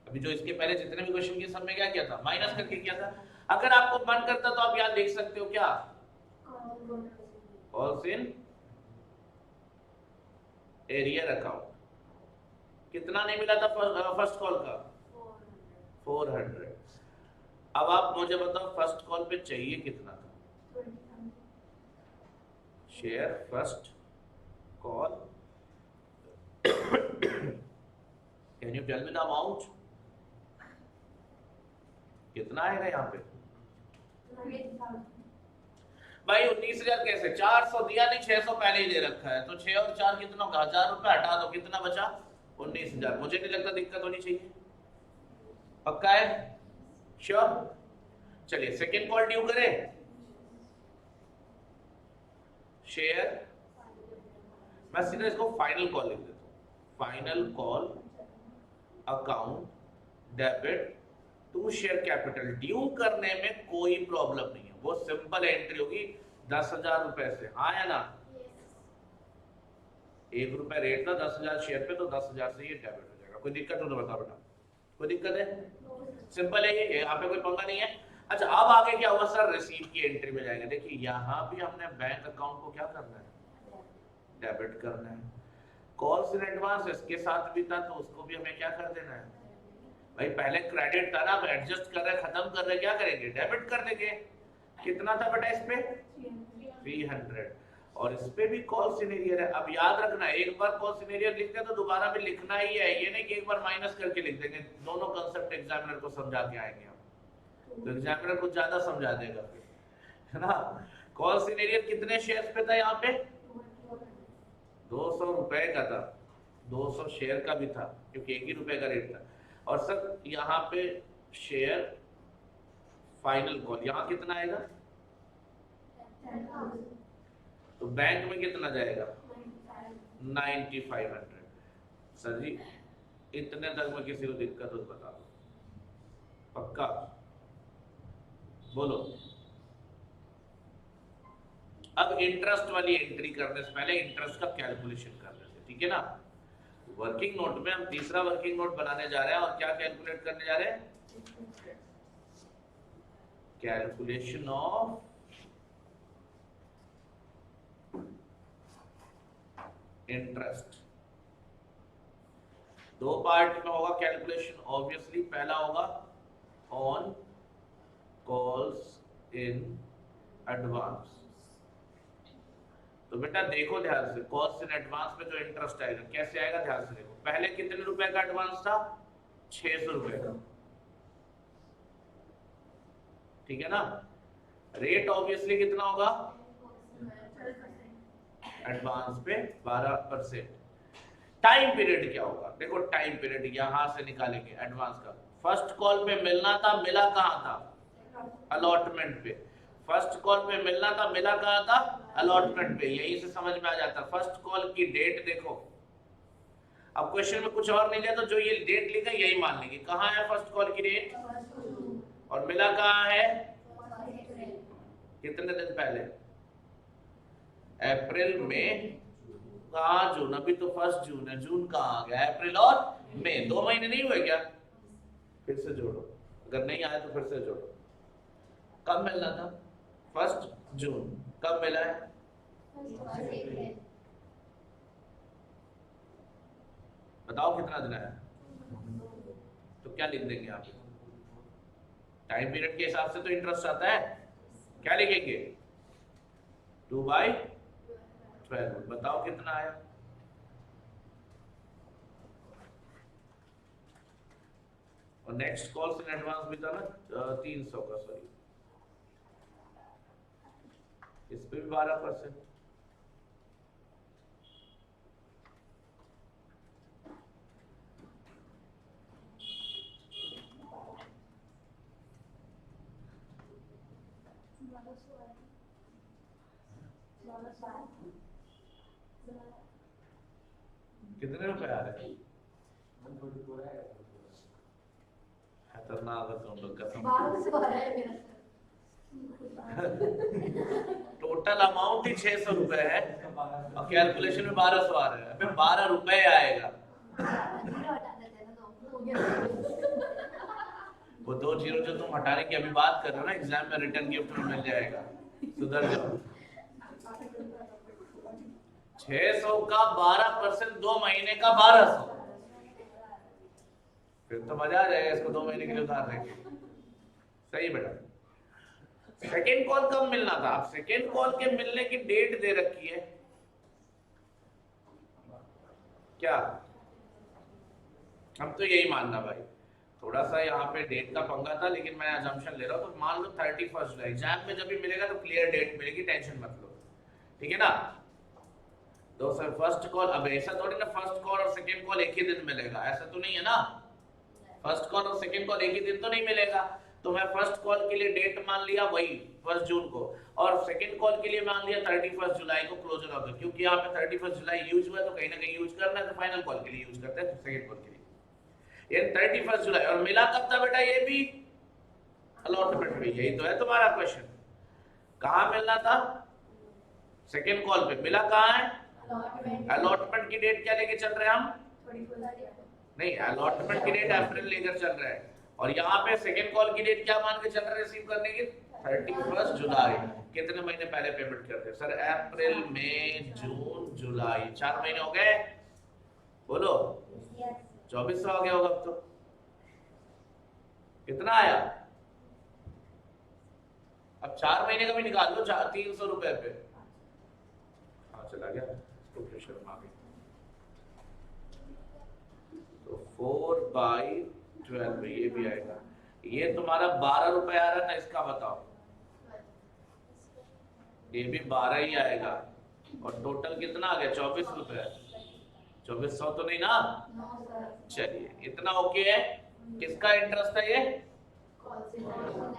अभी जो इसके पहले जितने भी क्वेश्चन किए सब में क्या किया था? माइनस करके किया था। अगर आपको मन करता तो आप यहां देख सकते हो क्या? कॉल्स इन एरियर अकाउंट कितना नहीं मिला था फर्स्ट कॉल का? 400। अब आप मुझे बताओ फर्स्ट कॉल पे चाहिए कितना था? Share first call, can you tell me the amount? कितना आएगा यहाँ पे? भाई 19,000 कैसे? 400 दिया नहीं, 600 पहले ही दे रखा है, तो 6 और 4 कितना होगा? 1000 रुपए हटा दो, कितना बचा? 19,000। मुझे नहीं लगता दिक्कत होनी चाहिए, पक्का है? श्योर? चलिए सेकेंड कॉल ड्यू करें। शेयर, मैं सीधा इसको फाइनल कॉल लिख देता हूं। Final call account debit to share capital. Due करने में कोई प्रॉब्लम नहीं है, वो सिंपल एंट्री होगी 10,000 रुपए से, हाँ या ना? 1 रुपए रेट था 10,000 शेयर पे, तो 10,000 से ये डेबिट हो जाएगा। कोई दिक्कत हो तो बताओ बेटा, कोई दिक्कत है? सिंपल है ये, यहाँ पे कोई पंगा नहीं है। अच्छा अब आगे क्या हुआ सर? रिसीव की एंट्री में जाएगा। देखिए यहाँ भी हमने बैंक अकाउंट को क्या करना है? डेबिट करना है। कॉल्स इन एडवांस इसके साथ भी था, तो उसको भी हमें क्या कर देना है? भाई पहले क्रेडिट था ना, अब एडजस्ट कर रहे, खत्म कर रहे, क्या करेंगे? डेबिट कर देंगे। कितना था बेटा इस पे? 300। और इस पे भी कॉल्स इन एरियर है। अब याद रखना, एक बार कॉल्स इन एरियर लिखते हैं तो दोबारा भी लिखना ही है, ये नहीं कि एक बार माइनस करके लिख देंगे। दोनों कंसेप्ट एग्जामिनर को समझा के आएंगे हम, तो एग्जामिनर कुछ ज्यादा समझा देगा फिर, है ना। कॉल्स इन एरियर कितने शेयर्स पे था? यहाँ पे 200 रुपए का था, 200 शेयर का भी था, क्योंकि 1 ही रुपए का रेट था। और सर यहाँ पे शेयर फाइनल कॉल, यहाँ कितना आएगा? तो बैंक में कितना जाएगा? 9500। सर जी इतने तक में किसी को दिक्कत हो तो बता दो, पक्का? बोलो। अब इंटरेस्ट वाली एंट्री करने से पहले इंटरेस्ट का कैलकुलेशन कर लेते, ठीक है ना। वर्किंग नोट में हम तीसरा वर्किंग नोट बनाने जा रहे हैं, और क्या कैलकुलेट करने जा रहे हैं? Calculation of interest. 2 पार्ट में होगा कैलकुलेशन ऑब्वियसली। पहला होगा ऑन कॉल्स इन एडवांस। तो बेटा देखो ध्यान से, कॉल्स इन एडवांस में जो इंटरेस्ट आएगा कैसे आएगा, ध्यान से देखो। पहले कितने रुपए का एडवांस था? 600 रुपए का, ठीक है ना। रेट ऑब्वियसली कितना होगा? एडवांस पे 12%। टाइम पीरियड क्या होगा? देखो टाइम पीरियड यहां से निकालेंगे एडवांस का। फर्स्ट कॉल पे मिलना था, मिला कहां था? अलॉटमेंट पे। फर्स्ट कॉल पे मिलना था, मिला कहां था? अलॉटमेंट पे। यही से समझ में आ जाता। फर्स्ट कॉल की डेट देखो, अब क्वेश्चन में कुछ और नहीं लिया तो जो ये डेट लिखा यही मान लेंगे। कहां है फर्स्ट कॉल की डेट? और मिला कहां है? कितने दिन पहले? अप्रैल, मई, कहाँ जून? अभी तो 1 जून है, जून कहाँ आ गया? अप्रैल और मई 2 महीने नहीं हुए क्या? फिर से जोड़ो, अगर नहीं आया तो फिर से जोड़ो। कब मिलना था? 1 जून। कब मिला है? बताओ कितना दिन आया? तो क्या लिख देंगे आप? टाइम पीरियड के हिसाब से तो इंटरेस्ट आता है, क्या लिखेंगे? 2/12। बताओ कितना आया? और नेक्स्ट कॉल्स इन एडवांस भी था ना 300 का, सॉरी, इस पे भी 12%। कितने रुपए आ रहे हैं? खतरनाक है तुम लोग, कसम। 12 है मेरा टोटल अमाउंट ही 600 रुपए है और कैलकुलेशन में 1200 आ रहा है। अबे 12 रुपए आएगा। वो 2 जीरो जो तुम हटाने की अभी बात कर रहे हो ना, एग्जाम में रिटर्न गिफ्ट में मिल जाएगा, सुधर जाओ। 600 का 12%, 2 महीने का 1200। फिर तो मजा आ जाएगा, इसको 2 महीने के लिए उधार देंगे। सही बेटा। सेकेंड कॉल कब मिलना था? आप सेकेंड कॉल के मिलने की डेट दे रखी है क्या? हम तो यही मानना भाई, थोड़ा सा यहाँ पे डेट का पंगा था, लेकिन मैं अजम्पशन ले रहा हूँ, तो मान लो 31 जुलाई। एग्जाम में जब भी मिलेगा तो क्लियर डेट मिलेगी, टेंशन मत लो, ठीक है ना? तो सर फर्स्ट कॉल, अब ऐसा थोड़ी ना फर्स्ट कॉल और सेकेंड कॉल एक ही दिन मिलेगा, ऐसा तो नहीं है ना। फर्स्ट कॉल और सेकेंड कॉल एक ही दिन तो नहीं मिलेगा। तो मैं फर्स्ट कॉल के लिए डेट मान लिया वही 1 जून को, और सेकेंड कॉल के लिए मान लिया 31 जुलाई को क्लोजर ऑफ द, क्योंकि यहाँ पे 31 जुलाई यूज हुआ तो कहीं ना कहीं यूज करना है, तो फाइनल कॉल के लिए यूज करते हैं, सेकेंड कॉल के लिए। ये 31 जुलाई। और मिला कब था बेटा? ये भी अलॉटमेंट में। यही तो है तुम्हारा क्वेश्चन, कहाँ मिलना था? सेकेंड कॉल पे। मिला कहाँ है? अलॉटमेंट की डेट क्या लेके चल रहे हैं हम? नहीं, अलॉटमेंट की डेट अप्रैल लेकर चल रहे हैं, और यहाँ पे सेकेंड कॉल की डेट क्या मान के चल रहे हैं रिसीव करने की? 31 जुलाई। कितने महीने पहले पेमेंट करते हैं सर? अप्रैल, मई, जून, जुलाई, 4 महीने हो गए। बोलो 2400 आ गया होगा अब तो। कितना आया? अब 4 महीने का भी निकाल लो, 300 रुपए पे। हाँ चला गया, तो प्रेशर आ गई। तो 4/12 ये भी आएगा। ये तुम्हारा 12 रुपए आ रहा है ना, इसका बताओ। ये भी 12 ही आएगा, और टोटल कितना आ गया? 24 रुपए। 2400 तो नहीं ना? चलिए, इतना ओके है। किसका इंटरेस्ट है ये?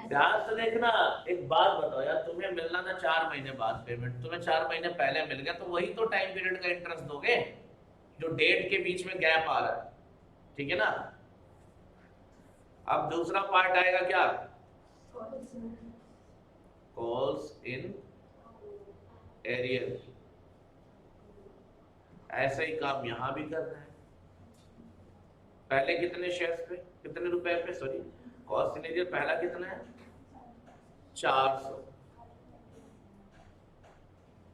ध्यान से देखना। एक बात बताओ यार, तुम्हें मिलना था 4 महीने बाद पेमेंट, तुम्हें 4 महीने पहले मिल गया, तो वही तो टाइम पीरियड का इंटरेस्ट दोगे जो डेट के बीच में गैप आ रहा है, ठीक है ना? अब दूसरा पार्ट आएगा क्या? Calls in arrear. ऐसा ही काम यहां भी करना है। पहले कितने शेयर्स पे, कितने रुपए पे, सॉरी, कॉल्स इन एरियर पहला कितना है? 400।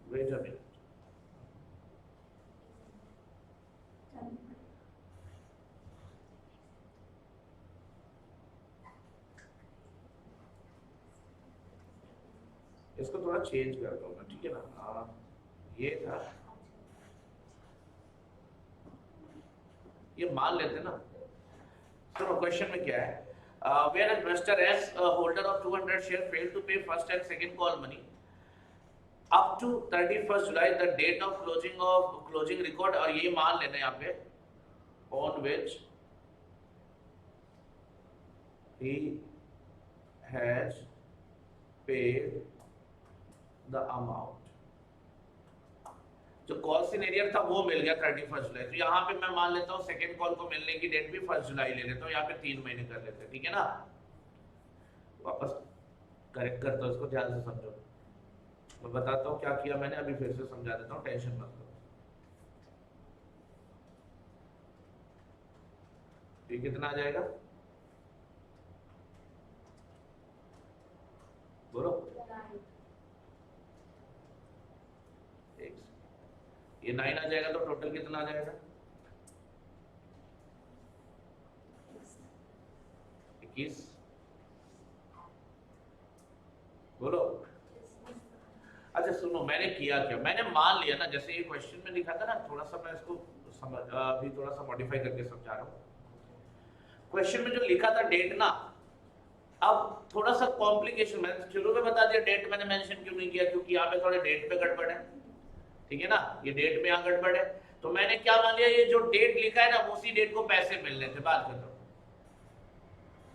वेट अ मिनट, इसको थोड़ा चेंज कर दो ना, ठीक है ना? ये था, ये मान लेते ना। तो क्वेश्चन में क्या है? whereas Mr. S, holder of 200 share, failed to pay first and second call money up to 31st July, the date of closing record, और ये मान लेना यहाँ पे, on which he has paid the amount। जो कॉल सिनेरियर था वो मिल गया 31 जुलाई। तो यहाँ पे मैं मान लेता हूँ सेकेंड कॉल को मिलने की डेट भी 1 जुलाई ले लेता हूँ, यहाँ पे 3 महीने कर लेते हैं, ठीक है ना? वापस करेक्ट करता हूँ इसको, ध्यान से समझो। मैं बताता हूँ क्या किया मैंने, अभी फिर से समझा देता हूँ, टेंशन मत लो। ये कितना आ जाएगा बोलो? ये 9 आ जाएगा तो टोटल कितना आ जाएगा? 21। बोलो। अच्छा सुनो, मैंने किया क्या, मैंने मान लिया ना, जैसे ये क्वेश्चन में लिखा था ना, थोड़ा सा मैं इसको अभी थोड़ा सा मॉडिफाई करके समझा रहा हूँ। क्वेश्चन में जो लिखा था डेट ना, अब थोड़ा सा कॉम्प्लिकेशन, मैंने शुरू में बता दिया डेट मैंने मेंशन क्यों नहीं किया, क्योंकि यहाँ पे थोड़े डेट पे गड़बड़ है, ठीक है ना, ये डेट में यहाँ गड़बड़ है। तो मैंने क्या मान लिया, ये जो डेट लिखा है ना उसी डेट को पैसे मिलने थे, बात खत्म।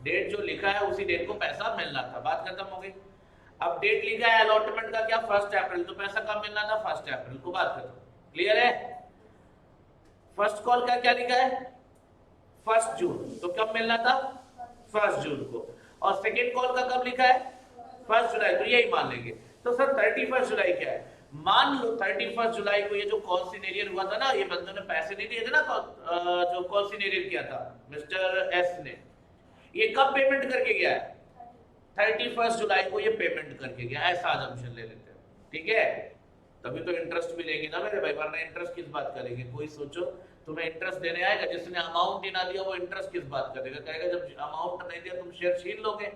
डेट जो लिखा है उसी डेट को पैसा मिलना था, बात खत्म हो गई। अब डेट लिखा है अलॉटमेंट का क्या 1 अप्रैल, तो पैसा कब मिलना था 1 अप्रैल को, बात खत्म। क्लियर है? फर्स्ट कॉल का क्या लिखा है 1 जून, तो कब मिलना था 1 जून को। और सेकेंड कॉल का कब लिखा है 1 जुलाई, तो यही मान लेंगे। तो सर 31 जुलाई क्या है, मान लो 31 जुलाई को ये जो कॉल सिनेरियर हुआ था ना, ये बंदों ने पैसे नहीं दिए थे ना, जो कॉल सिनेरियर किया था मिस्टर एस ने, ये कब पेमेंट करके गया है 31 जुलाई को ये पेमेंट करके गया, ऐसा अजम्पशन ले लेते हैं, ठीक है। तभी तो इंटरेस्ट भी लेंगे ना मेरे भाई, वरना इंटरेस्ट किस बात करेंगे। कोई सोचो तुम्हें इंटरेस्ट देने आएगा, जिसने अमाउंट ही ना दिया वो इंटरेस्ट किस बात करेगा, कहेगा जब अमाउंट नहीं दिया तुम शेयर छीन लोगे,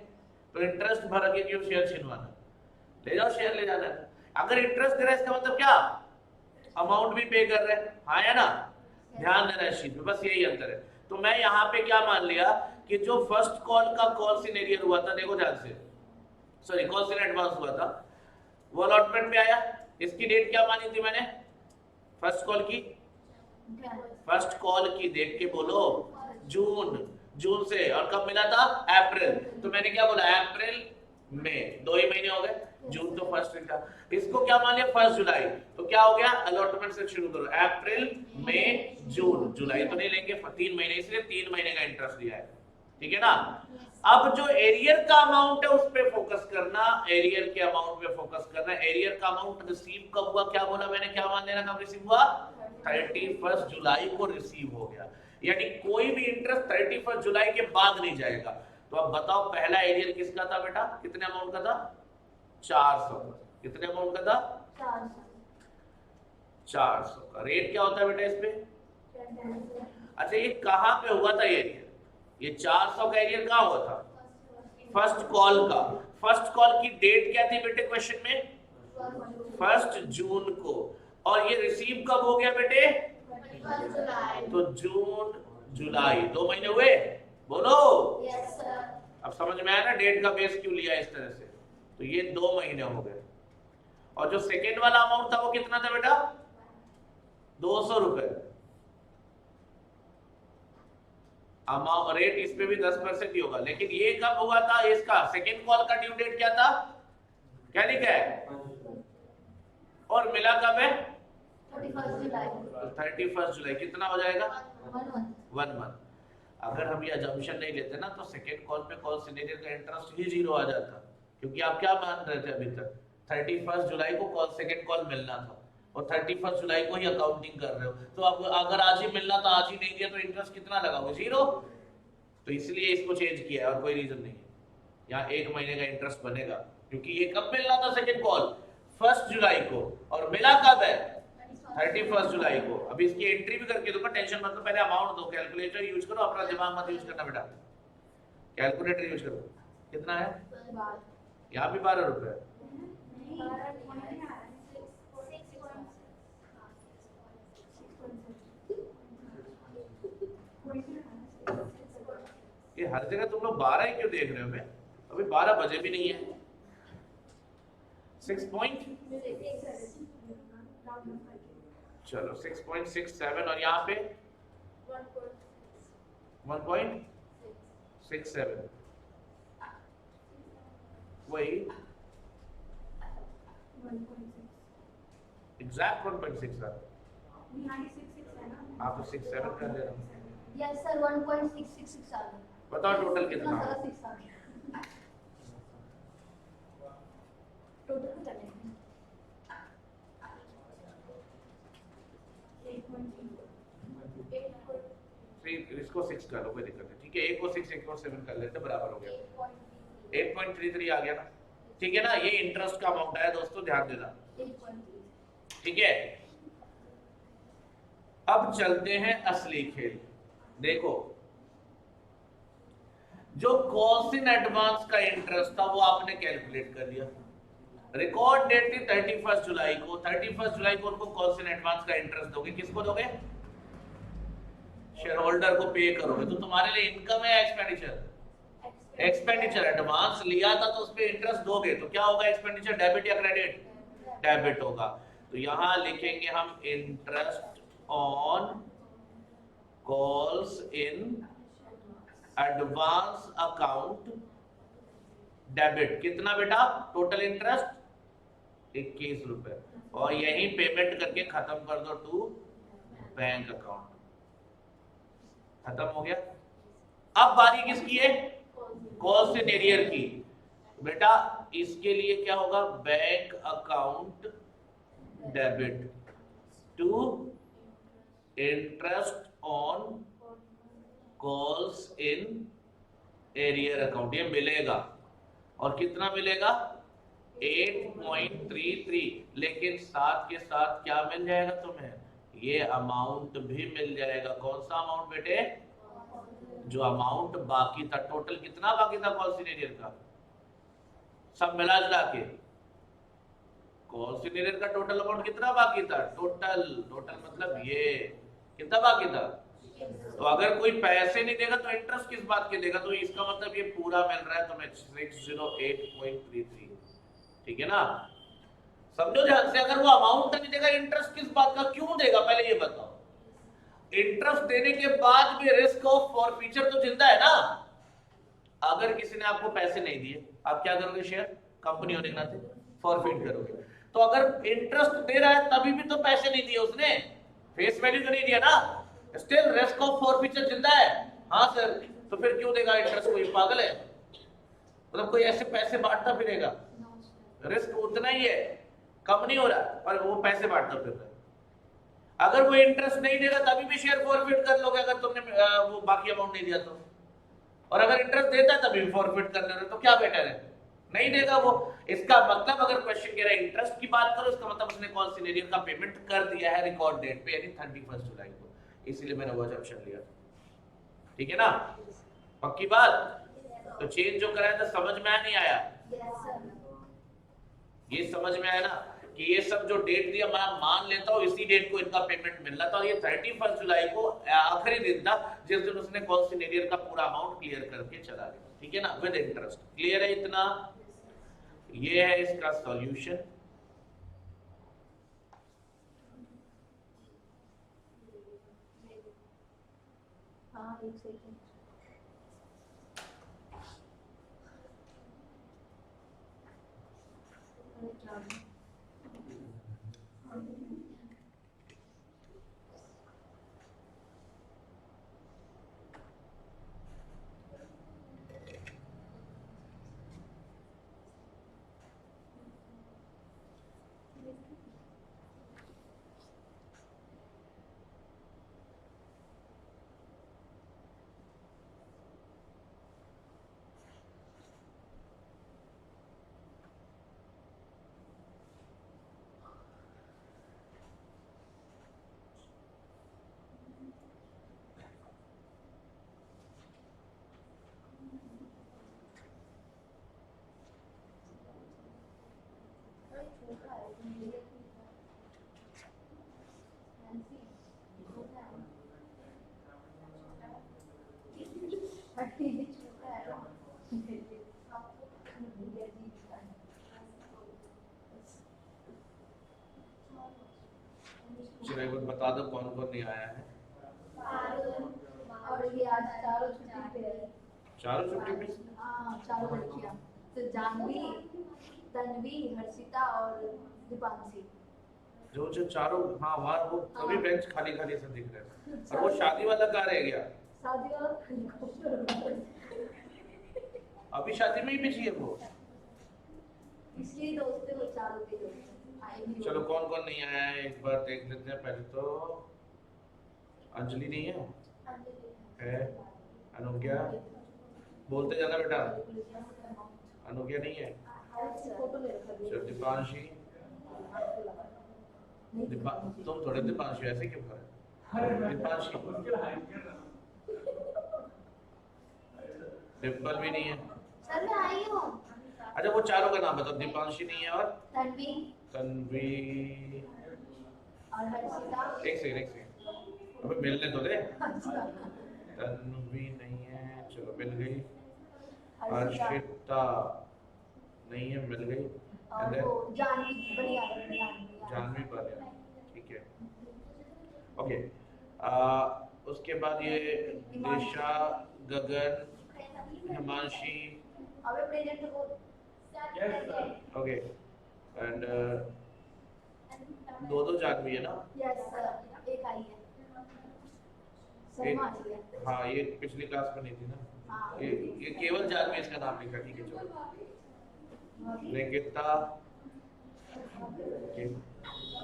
तो इंटरेस्ट भर के क्यों शेयर छीनवाना, ले जाओ शेयर ले जाना है। अगर इंटरेस्ट दे रहा है इसका मतलब क्या, अमाउंट भी पे कर रहे हैं, हाँ है ना, ध्यान देना इस चीज में, बस यही अंतर है। तो मैं यहाँ पे क्या मान लिया कि जो फर्स्ट कॉल का कॉल सिनेरियर हुआ था, देखो ध्यान से, सॉरी कॉल सिन एडवांस हुआ था, वो अलॉटमेंट में आया। इसकी डेट क्या मानी थी मैंने फर्स्ट कॉल की, फर्स्ट कॉल की देख के बोलो जून, जून से, और कब मिला था अप्रैल, तो मैंने क्या बोला अप्रैल में, 2 ही महीने हो गए, जून तो फर्स्ट था। इसको क्या मान लिया 1 जुलाई, तो क्या हो गया अलॉटमेंट से शुरू करो, अप्रैल मई जून, जुलाई तो नहीं लेंगे 3 महीने, इसलिए 3 महीने का इंटरेस्ट दिया है, ठीक है ना। अब जो एरियर का अमाउंट है उस पे फोकस करना, एरियर के अमाउंट पे फोकस करना। एरियर का अमाउंट रिसीव कब हुआ, क्या बोला मैंने, क्या मान लेना कब रिसीव हुआ 31 जुलाई को रिसीव हो गया, यानी कोई भी इंटरेस्ट 31 जुलाई के बाद नहीं जाएगा। तो अब बताओ पहला एरियर किसका था बेटा, कितने अमाउंट का था 400, कितने अमाउंट का था 400 का। रेट क्या होता है बेटा इस पे, अच्छा ये कहां पे हुआ था एरियर, ये 400 का एरियर कहां हुआ था फर्स्ट कॉल का। फर्स्ट कॉल की डेट क्या थी बेटे क्वेश्चन में 1 जून को, और ये रिसीव कब हो गया बेटे, तो जून जुलाई 2 महीने हुए, बोलो। अब समझ में आया ना डेट का बेस क्यों लिया इस तरह से, तो ये 2 महीने हो गए। और जो सेकेंड वाला अमाउंट था वो कितना था बेटा 200 रुपए, अमाउंट रेट इस पे भी 10% ही होगा, लेकिन ये कब हुआ था, इसका सेकेंड कॉल का ड्यू डेट क्या था, क्या लिखा है, और मिला कब है 31 जुलाई, कितना हो जाएगा 1 मंथ। अगर हम ये अजम्पशन नहीं लेते ना, तो सेकेंड कॉल पे कॉल सिनेरियर का इंटरेस्ट ही 0 आ जाता, क्योंकि आप क्या मान रहे थे अभी तक 31 जुलाई को कॉल सेकेंड कॉल मिलना था, और 31 जुलाई को ही अकाउंटिंग कर रहे हो, तो अब अगर आज ही मिलना था आज ही नहीं दिया तो इंटरेस्ट कितना लगाओगे 0। तो इसलिए इसको चेंज किया है और कोई रीजन नहीं है, यहाँ 1 महीने का इंटरेस्ट बनेगा, क्योंकि ये कब मिलना था सेकेंड कॉल 1 जुलाई को, और मिला कब है 31 जुलाई को। अभी इसकी एंट्री भी करके दूंगा, टेंशन मत लो, पहले अमाउंट दो, कैलकुलेटर यूज करो, अपना दिमाग मत यूज करना बेटा, कैलकुलेटर यूज करो। कितना है यहाँ भी 12 रुपए, ये हर जगह तुम लोग 12 ही क्यों देख रहे हो, मैं अभी 12 बजे भी नहीं है। 6 पॉइंट, चलो 6.67, और यहाँ पे 1.67, वही एग्जैक्ट 1.6 आप तो 6.7 कर दे रहे हो। यस सर 1.666 आ गया, बताओ टोटल कितना, टोटल करने इसको 6 कर लो, कोई दिक्कत नहीं, ठीक है। 1 को 6 1 को 7 कर लेते, बराबर हो गया 8.33 आ गया ना, ठीक है ना। ये इंटरेस्ट का अमाउंट आया दोस्तों, ध्यान देना, ठीक है। अब चलते हैं असली खेल। देखो, जो कॉल्स इन एडवांस का इंटरेस्ट था वो आपने कैलकुलेट कर लिया। रिकॉर्ड डेट थी 31 जुलाई को, 31 जुलाई को उनको कॉल्स इन एडवांस का इंटरेस्ट दोगे, किसको दोगे? शेयर होल्डर को पे करोगे। तो तुम्हारे लिए इनकम है एक्सपेंडिचर? एक्सपेंडिचर। एडवांस लिया था तो उस पे इंटरेस्ट दोगे, तो क्या होगा एक्सपेंडिचर, डेबिट या क्रेडिट? डेबिट होगा। तो यहां लिखेंगे हम interest on calls in advance account debit. कितना बेटा टोटल इंटरेस्ट? 21 रुपए। और यही पेमेंट करके खत्म कर दो टू बैंक अकाउंट। खत्म हो गया। अब बारी किसकी है? कॉल्स इन एरियर की। बेटा इसके लिए क्या होगा? Bank account debit to interest on calls in arrear account. ये मिलेगा, और कितना मिलेगा? 8.33। लेकिन साथ के साथ क्या मिल जाएगा तुम्हें? ये अमाउंट भी मिल जाएगा। कौन सा अमाउंट बेटे? जो अमाउंट बाकी था। टोटल कितना बाकी था कॉल्स इन एरियर का? सब मिला जुला के कॉल्स इन एरियर का टोटल अमाउंट कितना बाकी था? टोटल मतलब ये कितना बाकी था? तो अगर कोई पैसे नहीं देगा तो इंटरेस्ट किस बात के देगा? तो इसका मतलब ये पूरा मिल रहा है तुम्हें 608.33, ठीक है ना। समझो ध्यान से, अगर वो अमाउंट नहीं देगा इंटरेस्ट किस बात का क्यों देगा, पहले ये बताओ। इंटरेस्ट देने के बाद भी रिस्क ऑफ फॉरफीचर तो जिंदा है ना। अगर किसी ने आपको पैसे नहीं दिए, आप क्या करोगे? शेयर कंपनी होने के नाते फॉरफिट करोगे। तो अगर इंटरेस्ट दे रहा है तभी भी तो पैसे नहीं दिए उसने, फेस वैल्यू तो नहीं दिया ना, स्टिल रिस्क ऑफ फॉरफीचर जिंदा है। हाँ सर, तो फिर क्यों देगा इंटरेस्ट? कोई पागल है? मतलब कोई ऐसे पैसे बांटता फिरेगा? रिस्क उतना ही है, कम नहीं हो रहा, और वो पैसे बांटता फिर रहा है। अगर वो इंटरेस्ट नहीं देगा तभी भी शेयर फॉरफिट कर लोगे, अगर तुमने वो बाकी अमाउंट नहीं दिया तो। और अगर इंटरेस्ट देता है तभी भी फॉरफिट कर ले रहे, तो क्या बेटर है? नहीं देगा वो। इसका मतलब अगर क्वेश्चन कह रहा है इंटरेस्ट की बात करो, इसका मतलब उसने कॉल सिनेरियो का पेमेंट कर दिया है रिकॉर्ड डेट पे, यानी 31 जुलाई को। इसीलिए मैंने वो ऑप्शन लिया, ठीक है ना। पक्की बात। तो चेंज जो कराया था समझ में आया नहीं आया? ये समझ में आया ना कि ये सब जो डेट दिया मैं मान लेता हूँ इसी डेट को इनका पेमेंट मिलना था। ये 31 जुलाई को आखिरी दिन था जिस दिन उसने कॉल सिनेरियो का पूरा अमाउंट क्लियर करके चला गया, ठीक है ना, विद इंटरेस्ट। क्लियर है इतना? ये है इसका सॉल्यूशन। हाँ, एक सेकंड। चलो एक बार बता दो कौन कौन नहीं आया है। और ये आज चारों छुट्टी पे है। चारों छुट्टी पे? हाँ, चारों लड़कियां। तो जानवी, तन्वी, हर्षिता और दीपांशी। जो जो चारों, हाँ वहाँ वो सभी बेंच खाली खाली से दिख रहे हैं। और वो शादी वाला कहाँ रह गया? शादी और हेलीकॉप्टर। अभी शादी में ही बिजी है वो। इसलिए दोस्त है वो चारों के दोस्त। चलो कौन कौन नहीं आया है एक बार देख लेते हैं। पहले तो अंजलि नहीं है, है। अनुज्ञा बोलते जाना बेटा। अनुज्ञा नहीं है। चलो दीपांशी। तुम थोड़े दीपांशी ऐसे क्यों कर रहे हो? दीपांशी डिम्पल भी नहीं है। सर मैं आई हूँ। अच्छा वो चारों का नाम बताओ। दीपांशी नहीं है और तन्वी तन्वी। और हर्षिता। एक सेकंड अबे मिलने तो दे। तन्वी नहीं है, चलो मिल गई। हर्षिता नहीं है, मिल गई। और वो जानवी बढ़िया जानवी बढ़िया, ठीक है। ओके उसके बाद ये दिशा, गगन, हिमांशी। अबे प्रेजेंट को ओके एंड दो जानवी है ना। यस सर एक आई है शर्मा आई है। हाँ ये पिछली क्लास में नहीं थी ना। हाँ ये केवल जानवी इसका नाम लिखा, ठीक है चलो। निकिता,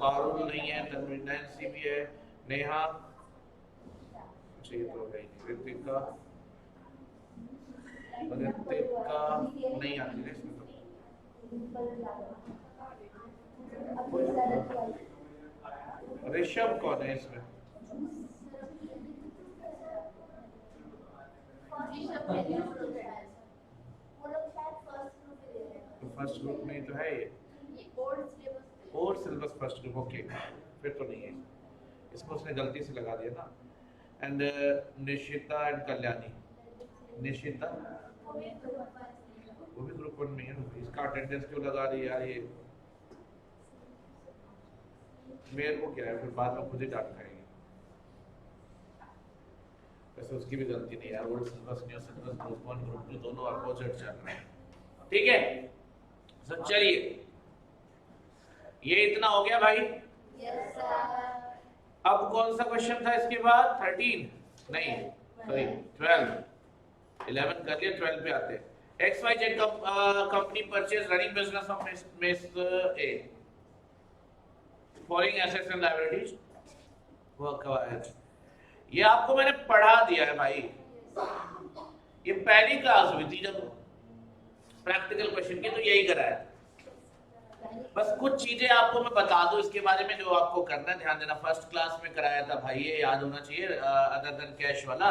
पारुल नहीं है, तन्वी नैन्सी भी है, नेहा, अच्छा ये तो है ही नहीं, ऋतिका नहीं आती है इसमें तो। ऋषभ कौन है इसमें? तो फर्स्ट ग्रुप में तो है ये और सिलेबस फर्स्ट ग्रुप। ओके फिर तो नहीं है इसमें, उसने गलती से लगा दिया ना। And Nishita and Kalyani. निशिता वो भी ग्रुप 1 में है ना, इसका अटेंडेंस क्यों लगा रही है यार ये? मेरे को क्या है, फिर बाद में खुद ही डांट खाएंगे। वैसे उसकी भी गलती नहीं यार, old syllabus new syllabus group 1 group 2 दोनों अपोजिट चल रहे हैं, ठीक है। तो चलिए ये इतना हो गया भाई। Yes sir. अब कौन सा क्वेश्चन था इसके बाद? 13 नहीं सॉरी 12 11 कर लिया, 12 पे आते हैं। XYZ company purchase running business of miss A following assets and liabilities. वो कब है? ये आपको मैंने पढ़ा दिया है भाई, ये पहली क्लास हुई थी जब प्रैक्टिकल क्वेश्चन की, तो यही कराया। बस कुछ चीजें आपको मैं बता दूं इसके बारे में जो आपको करना है, ध्यान देना। फर्स्ट क्लास में कराया था भाई, ये याद होना चाहिए। अदर देन कैश वाला,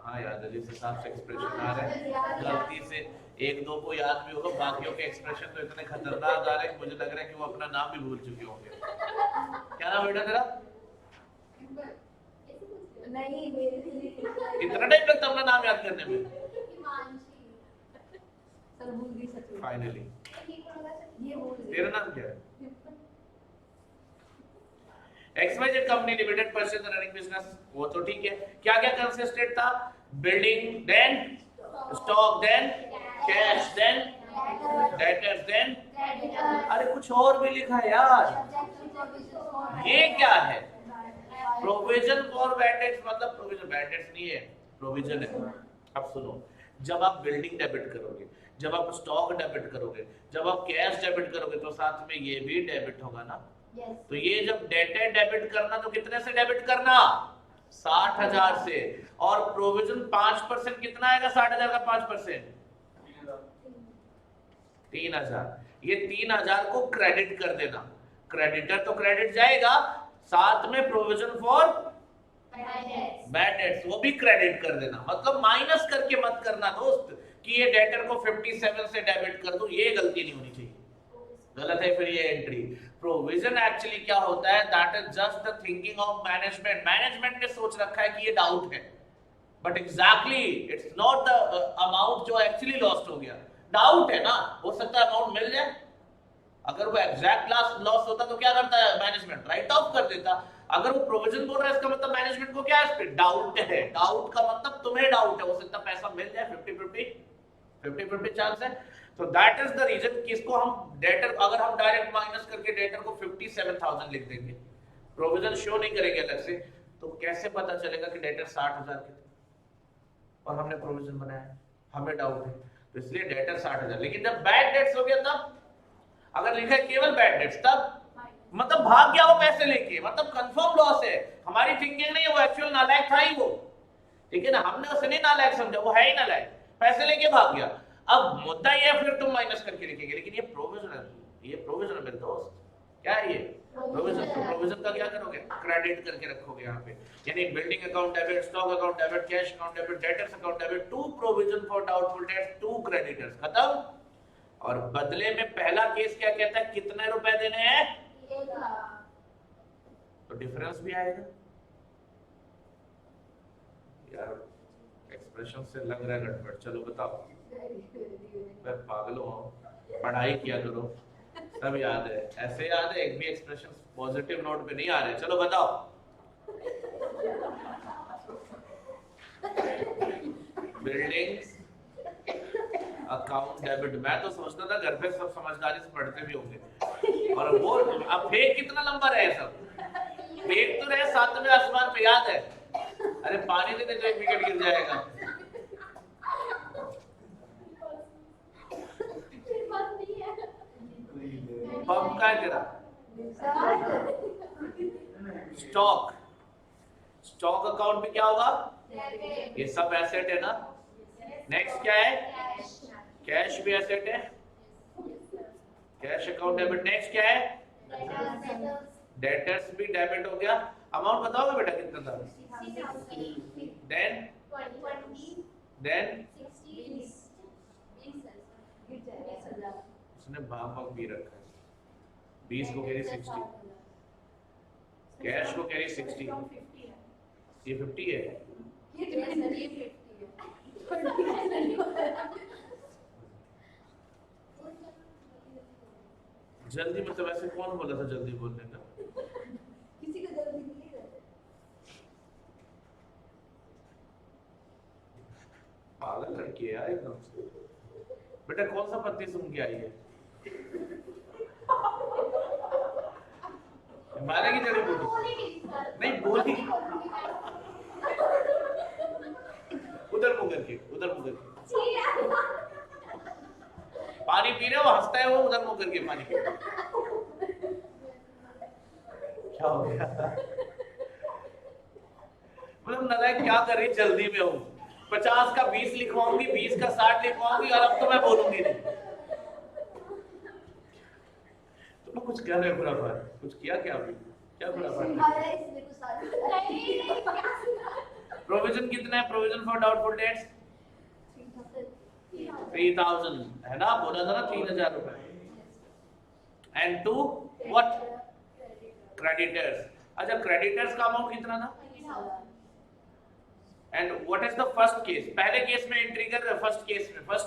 हाँ याद है, जिस हिसाब से एक्सप्रेशन आ रहे हैं, गलती से एक दो को याद भी होगा, बाकियों के एक्सप्रेशन तो इतने खतरनाक आ रहे हैं मुझे लग रहा है कि वो अपना नाम भी भूल चुके होंगे। क्या नाम बेटा तेरा? नहीं मेरे कितना टाइम लगता अपना नाम याद करने में? सर भूल गई सच में। फाइनली ये भूल गई। तेरा नाम क्या है? XYZ company limited purchase running business, वो तो ठीक है। क्या क्या कंसिस्टेड था? Building, then stock, then cash, then debtors, then अरे कुछ और भी लिखा है यार। ये क्या है? प्रोविजन फॉर बैड डेट्स, मतलब प्रोविजन बैड डेट्स नहीं है, प्रोविजन है। अब सुनो, जब आप बिल्डिंग डेबिट करोगे, जब आप स्टॉक डेबिट करोगे, जब आप कैश डेबिट करोगे, तो साथ में ये भी डेबिट होगा ना। तो ये जब डेटर डेबिट करना तो कितने से डेबिट करना? 60,000 से। और प्रोविजन 5% कितना आएगा? 60,000 का 5% 3,000। ये 3,000 को क्रेडिट कर देना। क्रेडिटर तो क्रेडिट जाएगा, साथ में प्रोविजन फॉर बैड डेट्स वो भी क्रेडिट कर देना। मतलब माइनस करके मत करना दोस्त कि ये डेटर को 57 से डेबिट कर दूं, ये गलती नहीं होनी चाहिए, गलत है फिर ये एंट्री। प्रोविजन एक्चुअली क्या होता है? That is just the thinking of management. Management ने सोच रखा है कि ये डाउट है, but exactly it's not the amount जो एक्चुअली लॉस्ट हो गया। डाउट है ना, हो सकता है अमाउंट मिल जाए। अगर वो एग्जैक्ट लॉस होता तो क्या करता है मैनेजमेंट? राइट ऑफ कर देता। अगर वो प्रोविजन बोल रहा है, इसका मतलब मैनेजमेंट को क्या है? इस पे डाउट है। डाउट का मतलब तुम्हें डाउट है, हो सकता है पैसा मिल जाए, 50-50 चांस है। तो दैट इज द रीजन कि इसको हम डेटर, अगर हम डायरेक्ट माइनस करके डेटर को 57,000 लिख देंगे, प्रोविजन शो नहीं करेंगे अलग से, तो कैसे पता चलेगा कि डेटर 60,000 के थे और हमने प्रोविजन बनाया? हमें डाउट है, तो इसलिए डेटर 60,000। लेकिन जब बैड डेट्स हो गया तब, अगर लिखा है केवल बैड डेट्स, तब मतलब भाग गया वो पैसे लेके, मतलब कंफर्म लॉस है। हमारी थिंकिंग नहीं है वो एक्चुअल नालायक था ही वो, ठीक है ना, हमने उसे नहीं नालायक समझा, वो है ही नालायक, पैसे लेके भाग गया। अब मुद्दा ये फिर तुम माइनस करके लिखेंगे, लेकिन ये प्रोविजन, ये प्रोविजन मेरे दोस्त, क्या है ये प्रोविजन। तो प्रोविजन का क्या करोगे, क्रेडिट करके रखोगे यहाँ पे, यानी building account debit, stock account debit, cash account debit, debtors account debit, to provision for doubtful debt, to creditors, खत्म। और बदले में पहला केस क्या कहता है, कितने रुपए देने हैं, 1 लाख। तो डिफरेंस भी आएगा यार, एक्सप्रेशन से लग रहा है गड़बड़। चलो बताओ, मैं पागल हूँ, पढ़ाई किया करो, सब याद है, ऐसे याद है, एक भी एक्सप्रेशन पॉजिटिव नोट पे नहीं आ रहे। चलो बताओ, बिल्डिंग्स अकाउंट डेबिट, मैं तो सोचता था घर पे सब समझदारी से पढ़ते भी होंगे, और वो अब फेक कितना लंबा रहे सब, फेक तो रहे 7वें आसमान पे, याद है, अरे पानी देने तो 1 विकेट गिर जाएगा। पंप का है तेरा, स्टॉक, स्टॉक अकाउंट में क्या होगा, ये सब एसेट है ना। नेक्स्ट क्या है, कैश भी एसेट है, कैश अकाउंट डेबिट। नेक्स्ट क्या है, डेटर्स भी डेबिट हो गया। अमाउंट बताओगे बेटा कितना था, देन उसने भाग भाग भी रखा है, 20 को कैरी 60, कैश को कैरी 60, ये 50 है। जल्दी मतलब ऐसे कौन बोला था जल्दी बोलने का, किसी को जल्दी नहीं रहता। पागल लड़की है यार एकदम से। बेटा कौन सा पत्ती सुन के आई है, मारे की जड़ी बूटी नहीं बोली, उधर मुंह करके, उधर मुंह करके पानी पी रहे हो, हंसता है वो, उधर मुंह करके पानी पी रहे हो। क्या हो गया, मतलब नालायक क्या कर रही, जल्दी में हूँ, 50 का 20 लिखवाऊंगी, 20 का 60 लिखवाऊंगी, और अब तो मैं बोलूंगी नहीं। तुम कुछ कर रहे हो खुराफात, कुछ किया क्या अभी, क्या खुराफात। प्रोविजन कितना है, प्रोविजन फॉर डाउटफुल डेट्स 3000 है ना, बोला था ना 3000 रुपए। And to what, creditors. अच्छा क्रेडिटर्स का अमाउंट कितना था, and what is the first case, पहले केस में एंट्री कर रहे, फर्स्ट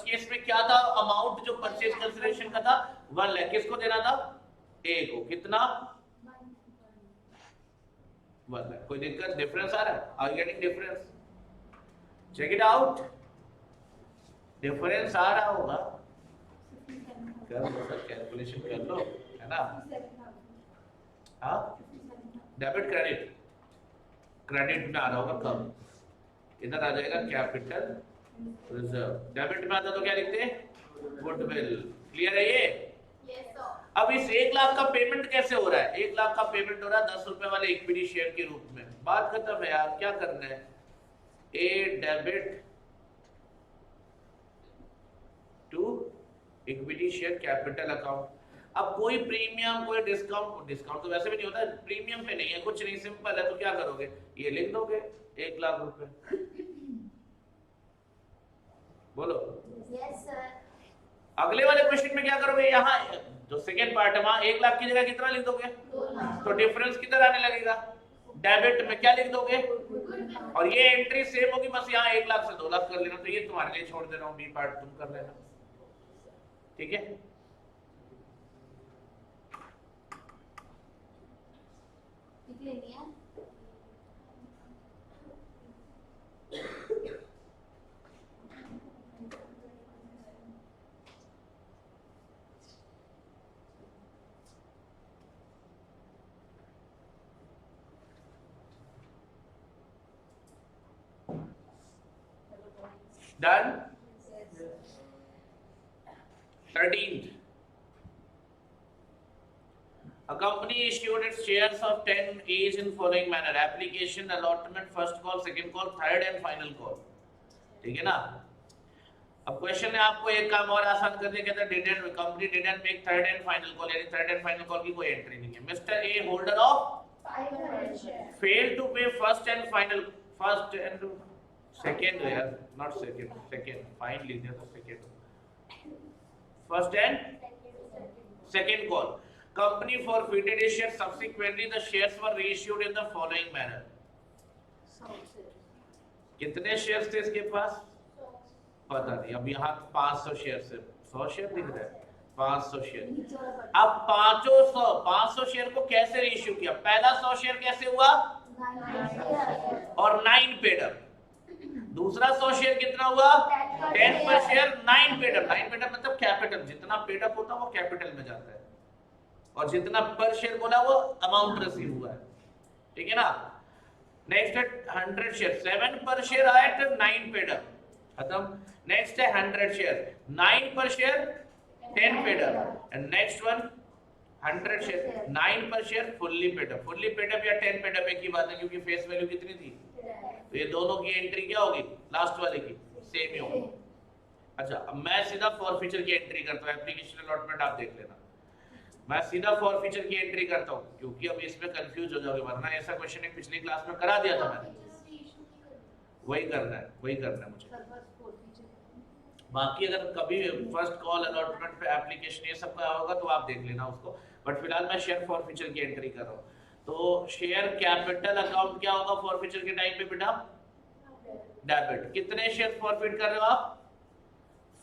केस में क्या था, अमाउंट जो परचेज कंसिडरेशन का था 1 लाख, किसको देना था, ए को, कितना 1 लाख। कोई दिक्कत, डिफरेंस आ रहा है, are you getting difference, check it out, difference आ रहा होगा, कर लो सर, कैलकुलेशन कर लो, है ना। हाँ डेबिट क्रेडिट, क्रेडिट में आ रहा होगा कम, इधर आ जाएगा कैपिटल रिजर्व, डेबिट में आता तो क्या लिखते हैं, गुडविल। क्लियर है ये। अब इस 1 लाख का पेमेंट कैसे हो रहा है, 1 लाख का पेमेंट हो रहा है 10 रुपए वाले इक्विटी शेयर के रूप में, बात खत्म है यार, क्या करना है, a debit to equity share capital account. अब कोई प्रीमियम, कोई डिस्काउंट, डिस्काउंट तो वैसे भी नहीं होता है, प्रीमियम पे नहीं है, कुछ नहीं, सिंपल है, तो क्या करोगे, ये लिख दोगे 1 लाख रुपए, बोलो। Yes sir. अगले वाले क्वेश्चन में क्या करोगे, यहाँ जो सेकेंड पार्ट है वहां 1 लाख की जगह कितना लिख दोगे, 2 लाख। तो डिफरेंस किधर आने लगेगा, डेबिट में क्या लिख दोगे, और ये एंट्री सेम होगी, बस यहाँ 1 लाख से 2 लाख कर लेना, तो ये तुम्हारे लिए छोड़ दे रहा हूँ, बी पार्ट तुम कर लेना, ठीक है। लिख लेनी है। Done. 13th A company issued its shares of 10 each in following manner: application, allotment, first call, second call, third and final call. ठीक है ना? अब क्वेश्चन है आपको एक काम और आसान करने के अंदर didn't company didn't make third and final call, यानी थर्ड एंड फाइनल कॉल की कोई एंट्री नहीं है. Mister A holder of 500 shares. failed to pay first and second यार, not second फाइन लिख दिया तो second, first and second call. Company forfeited his shares. Subsequently, the shares were reissued in the following manner. कितने शेयर्स थे इसके पास? पता नहीं. अब यहाँ 500 शेयर से 100 शेयर दिख रहा है. 500 शेयर. अब 500 शेयर को कैसे रीइश्यू किया? पहला 100 शेयर कैसे हुआ? और 9 पेड अप. दूसरा 100 शेयर कितना हुआ? 10 पर share 9 paid up. 9 paid up मतलब कैपिटल. जितना पेड अप होता है वो कैपिटल में जाता है, और जितना पर शेयर बोला वो अमाउंट रिसीव हुआ है. ठीक है ना? नेक्स्ट है 100 शेयर. 7 पर शेयर आया तो 9 पेड अप, खत्म. नेक्स्ट है 100 शेयर. 9 पर share 10 paid up. And next one 100 share 9 पर share fully paid up. Fully paid up या 10 पेड अप एक ही बात है, क्योंकि फेस वैल्यू कितनी थी. तो ये दोनों की एंट्री क्या होगी? लास्ट वाले की सेम ही होगी. अच्छा, अब मैं सीधा फॉरफीचर की एंट्री करता हूं. एप्लीकेशन अलॉटमेंट आप देख लेना. मैं सीधा फॉरफीचर की एंट्री करता हूं, क्योंकि अब इसमें कंफ्यूज हो जाओगे, वरना ऐसा क्वेश्चन एक पिछली क्लास में करा दिया था मैंने. वही करना है मुझे. बाकी अगर कभी फर्स्ट कॉल अलॉटमेंट पे एप्लीकेशन ये सब का होगा तो आप देख लेना उसको. बट फिलहाल मैं शेयर फॉरफीचर की एंट्री कर रहा हूँ. तो शेयर कैपिटल अकाउंट क्या होगा फॉरफीचर के टाइम पे बेटा? डेबिट. कितने शेयर फॉरफीट कर रहे हो आप?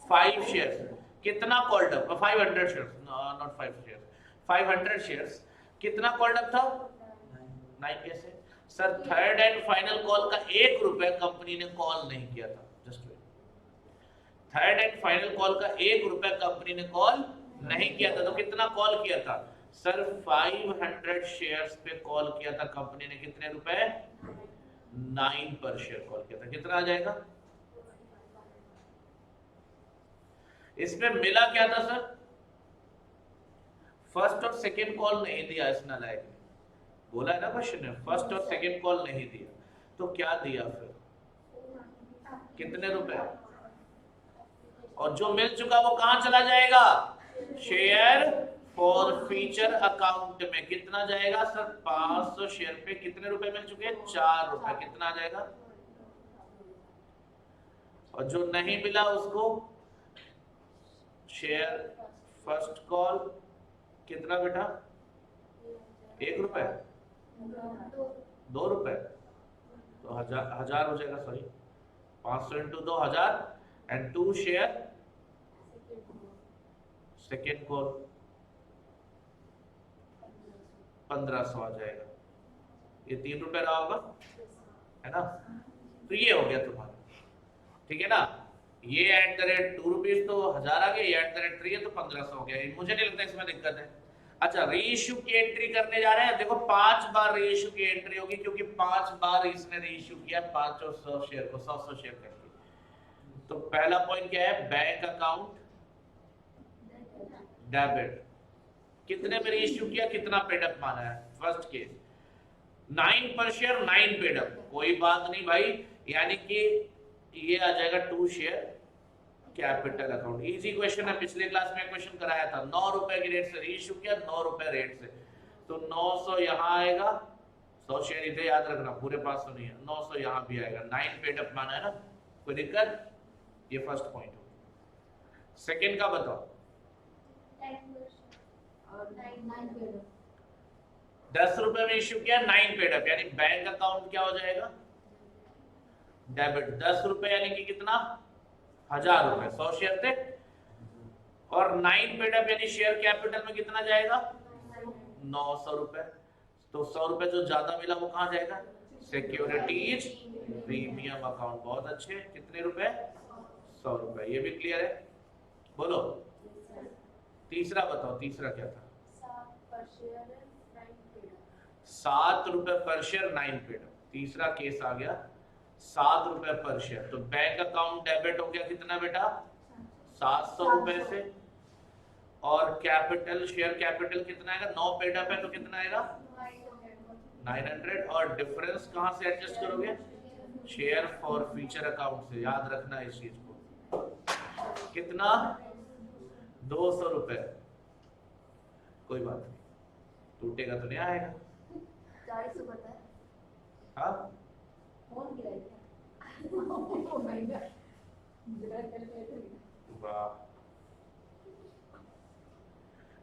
5 शेयर. कितना called up? 500 share, not 5 share, 500 shares. कितना कॉल्ड अप था? 9. कैसे sir? Third and final call का 1 रुपए कंपनी ने कॉल नहीं किया था. Just wait. Third and final call का 1 रुपए कंपनी ने कॉल नहीं किया था. तो कितना कॉल किया था सर? 500 शेयर्स पे कॉल किया था कंपनी ने. कितने रुपए? 9 पर शेयर कॉल किया था. कितना आ जाएगा? इसमें मिला क्या था सर? फर्स्ट और सेकेंड कॉल नहीं दिया इस नालायक ने. बोला है ना क्वेश्चन में, फर्स्ट और सेकेंड कॉल नहीं दिया. तो क्या दिया फिर? कितने रुपए? और जो मिल चुका वो कहां चला जाएगा? शेयर फॉरफीचर अकाउंट में. कितना जाएगा सर? 500 शेयर पे कितने रुपए मिल चुके? 4 रुपए. कितना आ जाएगा? और जो नहीं मिला उसको शेयर फर्स्ट कॉल कितना बेटा? 1 रुपए, 2 रुपए, तो 1000 हो जाएगा. Sorry, 500 into 2 1000 and 2 share second call 1500 आ जाएगा. ये 3 रुपए रहा होगा, है ना? तो ये हो गया तुम्हारा. ठीक है ना? ये @ 2 रुपीज तो 1000 आ गए. ये @ 3 है तो 1500 हो गया. मुझे नहीं लगता इसमें दिक्कत है. अच्छा, रीइश्यू की एंट्री करने जा रहे हैं. देखो 5 बार रीइश्यू की एंट्री होगी, क्योंकि 5 बार इसने रीइश्यू किया 500 शेयर को 100 शेयर करके. तो पहला पॉइंट क्या है? Bank account debit. कितने में रीइश्यू किया? कितना पेड अप माना है? फर्स्ट केस 9 पर शेयर 9 पेड अप. कोई बात नहीं भाई, यानी कि ये आ जाएगा 2 share capital account. Easy question है. पिछले क्लास में क्वेश्चन कराया था. 9 रुपए की रेट से रीइश्यू किया, 9 रुपए रेट से. तो 900 यहाँ आएगा. 100 शेयर इधर याद रखना, पूरे 500 नहीं है. 900 यहाँ भी आएगा. 9 पेड अप माना है ना, कोई दिक्कत? ये फर्स्ट पॉइंट हो. सेकेंड का बताओ. 10 रुपए में इश्यू किया, 9 पेड अप, यानी बैंक अकाउंट क्या हो जाएगा? डेबिट. 10 रुपए यानी कि कितना? 1000 रुपए. 100 शेयर थे और 9 पेड अप यानी शेयर कैपिटल में कितना जाएगा? 900 रुपए. तो 100 रुपए जो ज्यादा मिला वो कहां जाएगा? Securities premium account. बहुत अच्छे. कितने रुपए? 100 रुपए. ये भी क्लियर है? बोलो तीसरा बताओ. तीसरा क्या था? 7 रुपए पर शेयर 9 पेड अप. तीसरा केस आ गया 7 रुपए पर शेयर. तो बैंक अकाउंट डेबिट हो गया कितना बेटा? 700 रुपए से. और कैपिटल शेयर कैपिटल कितना आएगा, 9 पेड अप है तो कितना आएगा 900, और डिफरेंस कहां से एडजस्ट करोगे, शेयर फॉर फ्यूचर अकाउंट से। याद रखना इस चीज को, कितना 200 रुपए, कोई बात नहीं, टूटेगा तो नहीं आएगा। 40 पता है हाँ फोन किया है वाह,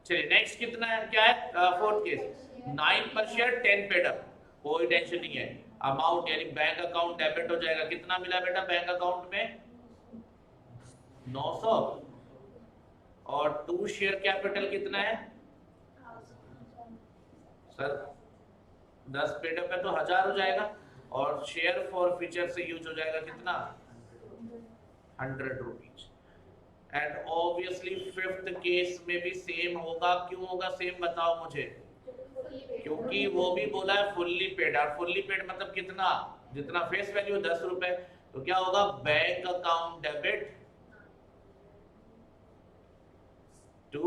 चलिए नेक्स्ट कितना है, क्या है फोर्थ केस, 9 पर शेयर 10 पेड अप, कोई टेंशन नहीं है। अमाउंट यानी बैंक अकाउंट डेबिट हो जाएगा, कितना मिला बेटा बैंक अकाउंट में 900, और 2 शेयर कैपिटल कितना है सर 10 पेड अप है तो 1000 हो जाएगा, और शेयर फॉर फ्यूचर से यूज हो जाएगा कितना 100 rupees. And obviously fifth case में भी सेम होगा, क्यों होगा सेम बताओ मुझे, क्योंकि वो भी बोला है फुल्ली पेड, और फुल्ली पेड मतलब कितना, जितना फेस वैल्यू 10 रुपए, तो क्या होगा bank account debit to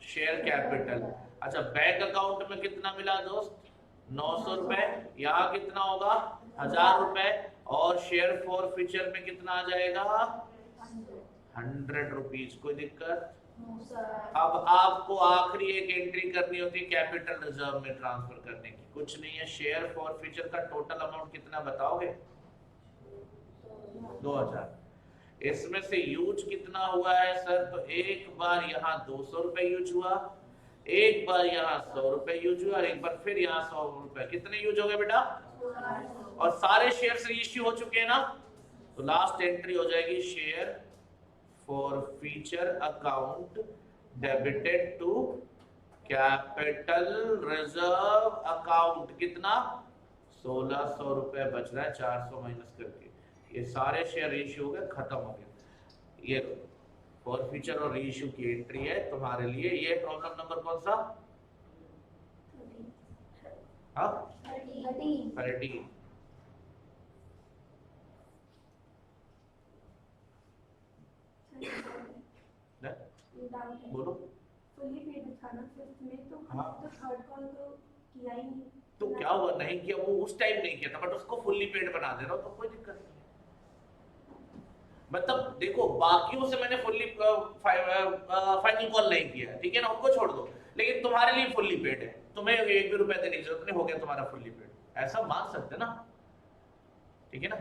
share capital. अच्छा बैंक अकाउंट में कितना मिला दोस्त 900 रुपए, यहाँ कितना होगा 1000 रुपए, और शेयर फॉर फ्यूचर में कितना आ जाएगा 100 रुपीज, कोई दिक्कत। अब आपको आखिरी एक एंट्री करनी होती है कैपिटल रिजर्व में ट्रांसफर करने की, कुछ नहीं है, शेयर फॉर फ्यूचर का टोटल अमाउंट कितना बताओगे 2000, इसमें से यूज कितना हुआ है सर, तो एक बार यहाँ 200 रुपए यूज हुआ, एक बार यहाँ 100 रुपए यूज हुआ, और एक बार फिर यहाँ 100 रुपए, कितने यूज हो गए बेटा, और सारे शेयर रीइश्यू हो चुके हैं ना, तो लास्ट एंट्री हो जाएगी share for future account debited to capital reserve account, कितना 1600 रुपए बच रहा है 400 माइनस करके, ये सारे शेयर रीइश्यू हो गए, खत्म हो गए। ये फॉर फ्यूचर और रीइश्यू की एंट्री है तुम्हारे लिए। ये प्रॉब्लम नंबर कौन सा, हाँ 13। बोलो फुल्ली पेड था ना फिफ्थ में, तो हाँ। तो थर्ड कॉल तो किया ही नहीं, तो क्या हुआ नहीं किया, वो उस टाइम नहीं किया था, बट उसको फुल्ली पेड बना दे रहा हो तो कोई दिक्कत नहीं है। मतलब देखो बाकियों से मैंने फुल्ली फाइनल कॉल नहीं किया, ठीक है ना, उनको छोड़ दो, लेकिन तुम्हारे लिए फुल्ली पेड है, तुम्हें 1 भी रुपए देने की जरूरत नहीं, हो गया तुम्हारा फुल्ली पेड, ऐसा मान सकते ना, ठीक है ना।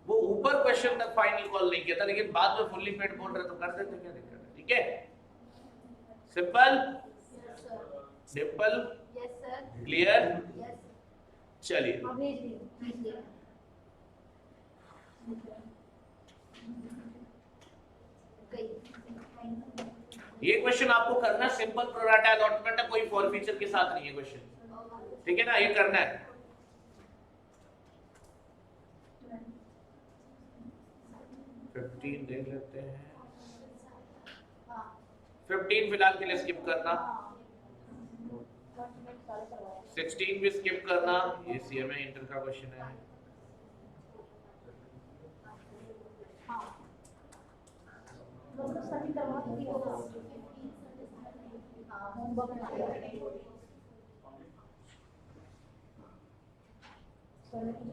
वो ऊपर क्वेश्चन तक फाइनल कॉल नहीं किया था, लेकिन बाद में फुल्ली पेड बोल रहे तो कर देते, क्या दिक्कत है, ठीक है, simple simple yes sir clear. Yes चलिए भेज ये क्वेश्चन आपको करना है, सिंपल प्रोराटा अलॉटमेंट है, कोई फॉर फीचर के साथ नहीं है क्वेश्चन, ठीक है ना, ये करना है। देख लेते हैं, 15 फिलहाल के लिए स्किप करना, 16 भी स्किप करना, ये सीएमए इंटर का क्वेश्चन है।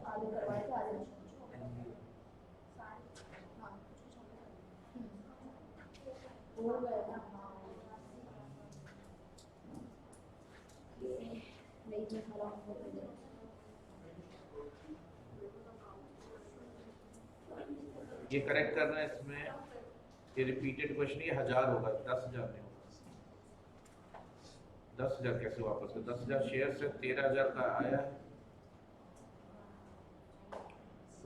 आगे करवाए थे आगे ये करेक्ट करना है इसमें, ये रिपीटेड क्वेश्चन, ये 1000 होगा, 10,000 नहीं होगा। 10,000 कैसे वापस हो, 10,000 शेयर से 13,000 का आया,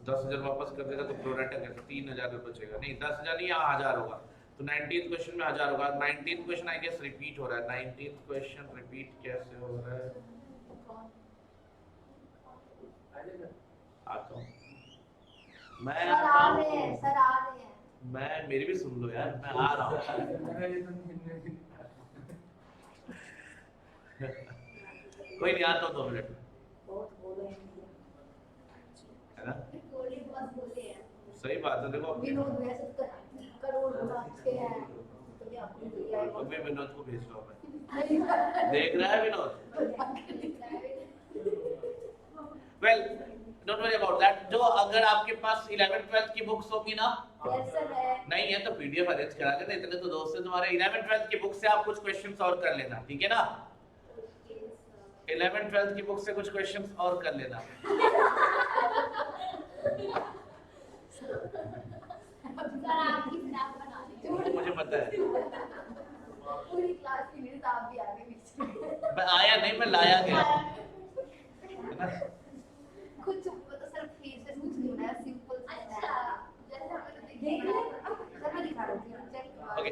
10,000 वापस कर देगा तो प्रोराटा कैसे 3,000 बचेगा, नहीं 10,000 नहीं, यहाँ 1000 होगा, तो 19th क्वेश्चन में 1000 होगा। 19th question I guess repeat हो रहा है, 19th क्वेश्चन रिपीट कैसे हो रहा है, आता हूँ मैं, सर आ रहे हैं सर आ रहे हैं, मैं मेरी भी सुन लो यार, मैं आ रहा हूँ। कोई नहीं, आता हूँ 2 मिनट, है ना, कोहली बस बोले हैं सही बात है। देखो विनोद भैया 70 करोड़ बनाते हैं तो क्या आपको दिया है तो भी विनोद को भेज लो मैं नहीं देख रहा है Vinod well don't worry about that जो अगर आपके पास 11th 12th की बुक्स होगी ना यस सर है नहीं है तो पीडीएफ अरेंज करा देना इतने तो दोस्त है तुम्हारे 11th 12th की बुक से आप कुछ क्वेश्चंस और कर लेना ठीक है ना 11th 12th की बुक से कुछ क्वेश्चंस और कर लेना सर आपकी स्नैप बना दी वो मुझे पता है पूरी क्लास की न्यूज़ आप भी आगे बीच मैं आया नहीं मैं लाया गया है ना कुछ सर फेसेस कुछ नहीं बनाया सिंपल अच्छा जैसे हमने देखा सर मैं दिखा रही हूँ चेक ओके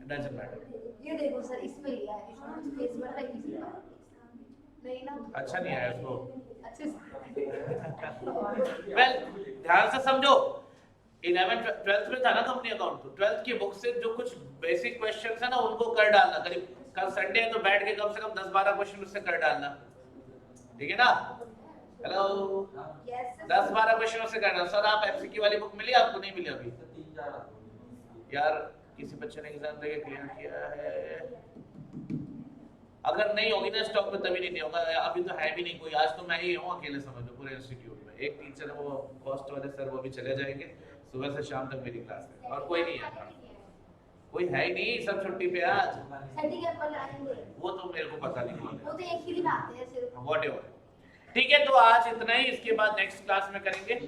डजंट मैटर ये देखो सर इसमें लिया है इसमें कुछ फेस बन रहा है किसी का नहीं ना अच्छा नहीं आया उसको अच्छे से वेल ध्यान से समझो 11th 12th में था ना कंपनी अकाउंट तो 12th की बुक से जो कुछ बेसिक क्वेश्चंस है ना उनको कर डालना करीब कल संडे है तो बैठ के कम से कम 10-12 क्वेश्चन उससे कर डालना ठीक है ना हेलो यस 10-12 क्वेश्चन उससे करना सर आप एमसीक्यू वाली बुक मिली आपको नहीं मिली अभी यार किसी बच्चे ने एग्जाम देके क्लियर किया है अगर नहीं होगी ना स्टॉक में तभी नहीं होगा अभी तो है भी नहीं कोई आज तो मैं ही हूँ अकेले समझ लो पूरे इंस्टीट्यूट में एक टीचर है वो कॉस्ट वाले सर वो भी चले जाएंगे सुबह से शाम तक मेरी क्लास है और कोई नहीं है कोई है ही नहीं सब छुट्टी पे आज सर्टिफिकेट पर आएंगे वो तो मेरे को पता नहीं कौन वो तो एक ही दिन आते हैं सिर्फ है व्हाटएवर ठीक है तो आज इतना ही इसके बाद नेक्स्ट क्लास में करेंगे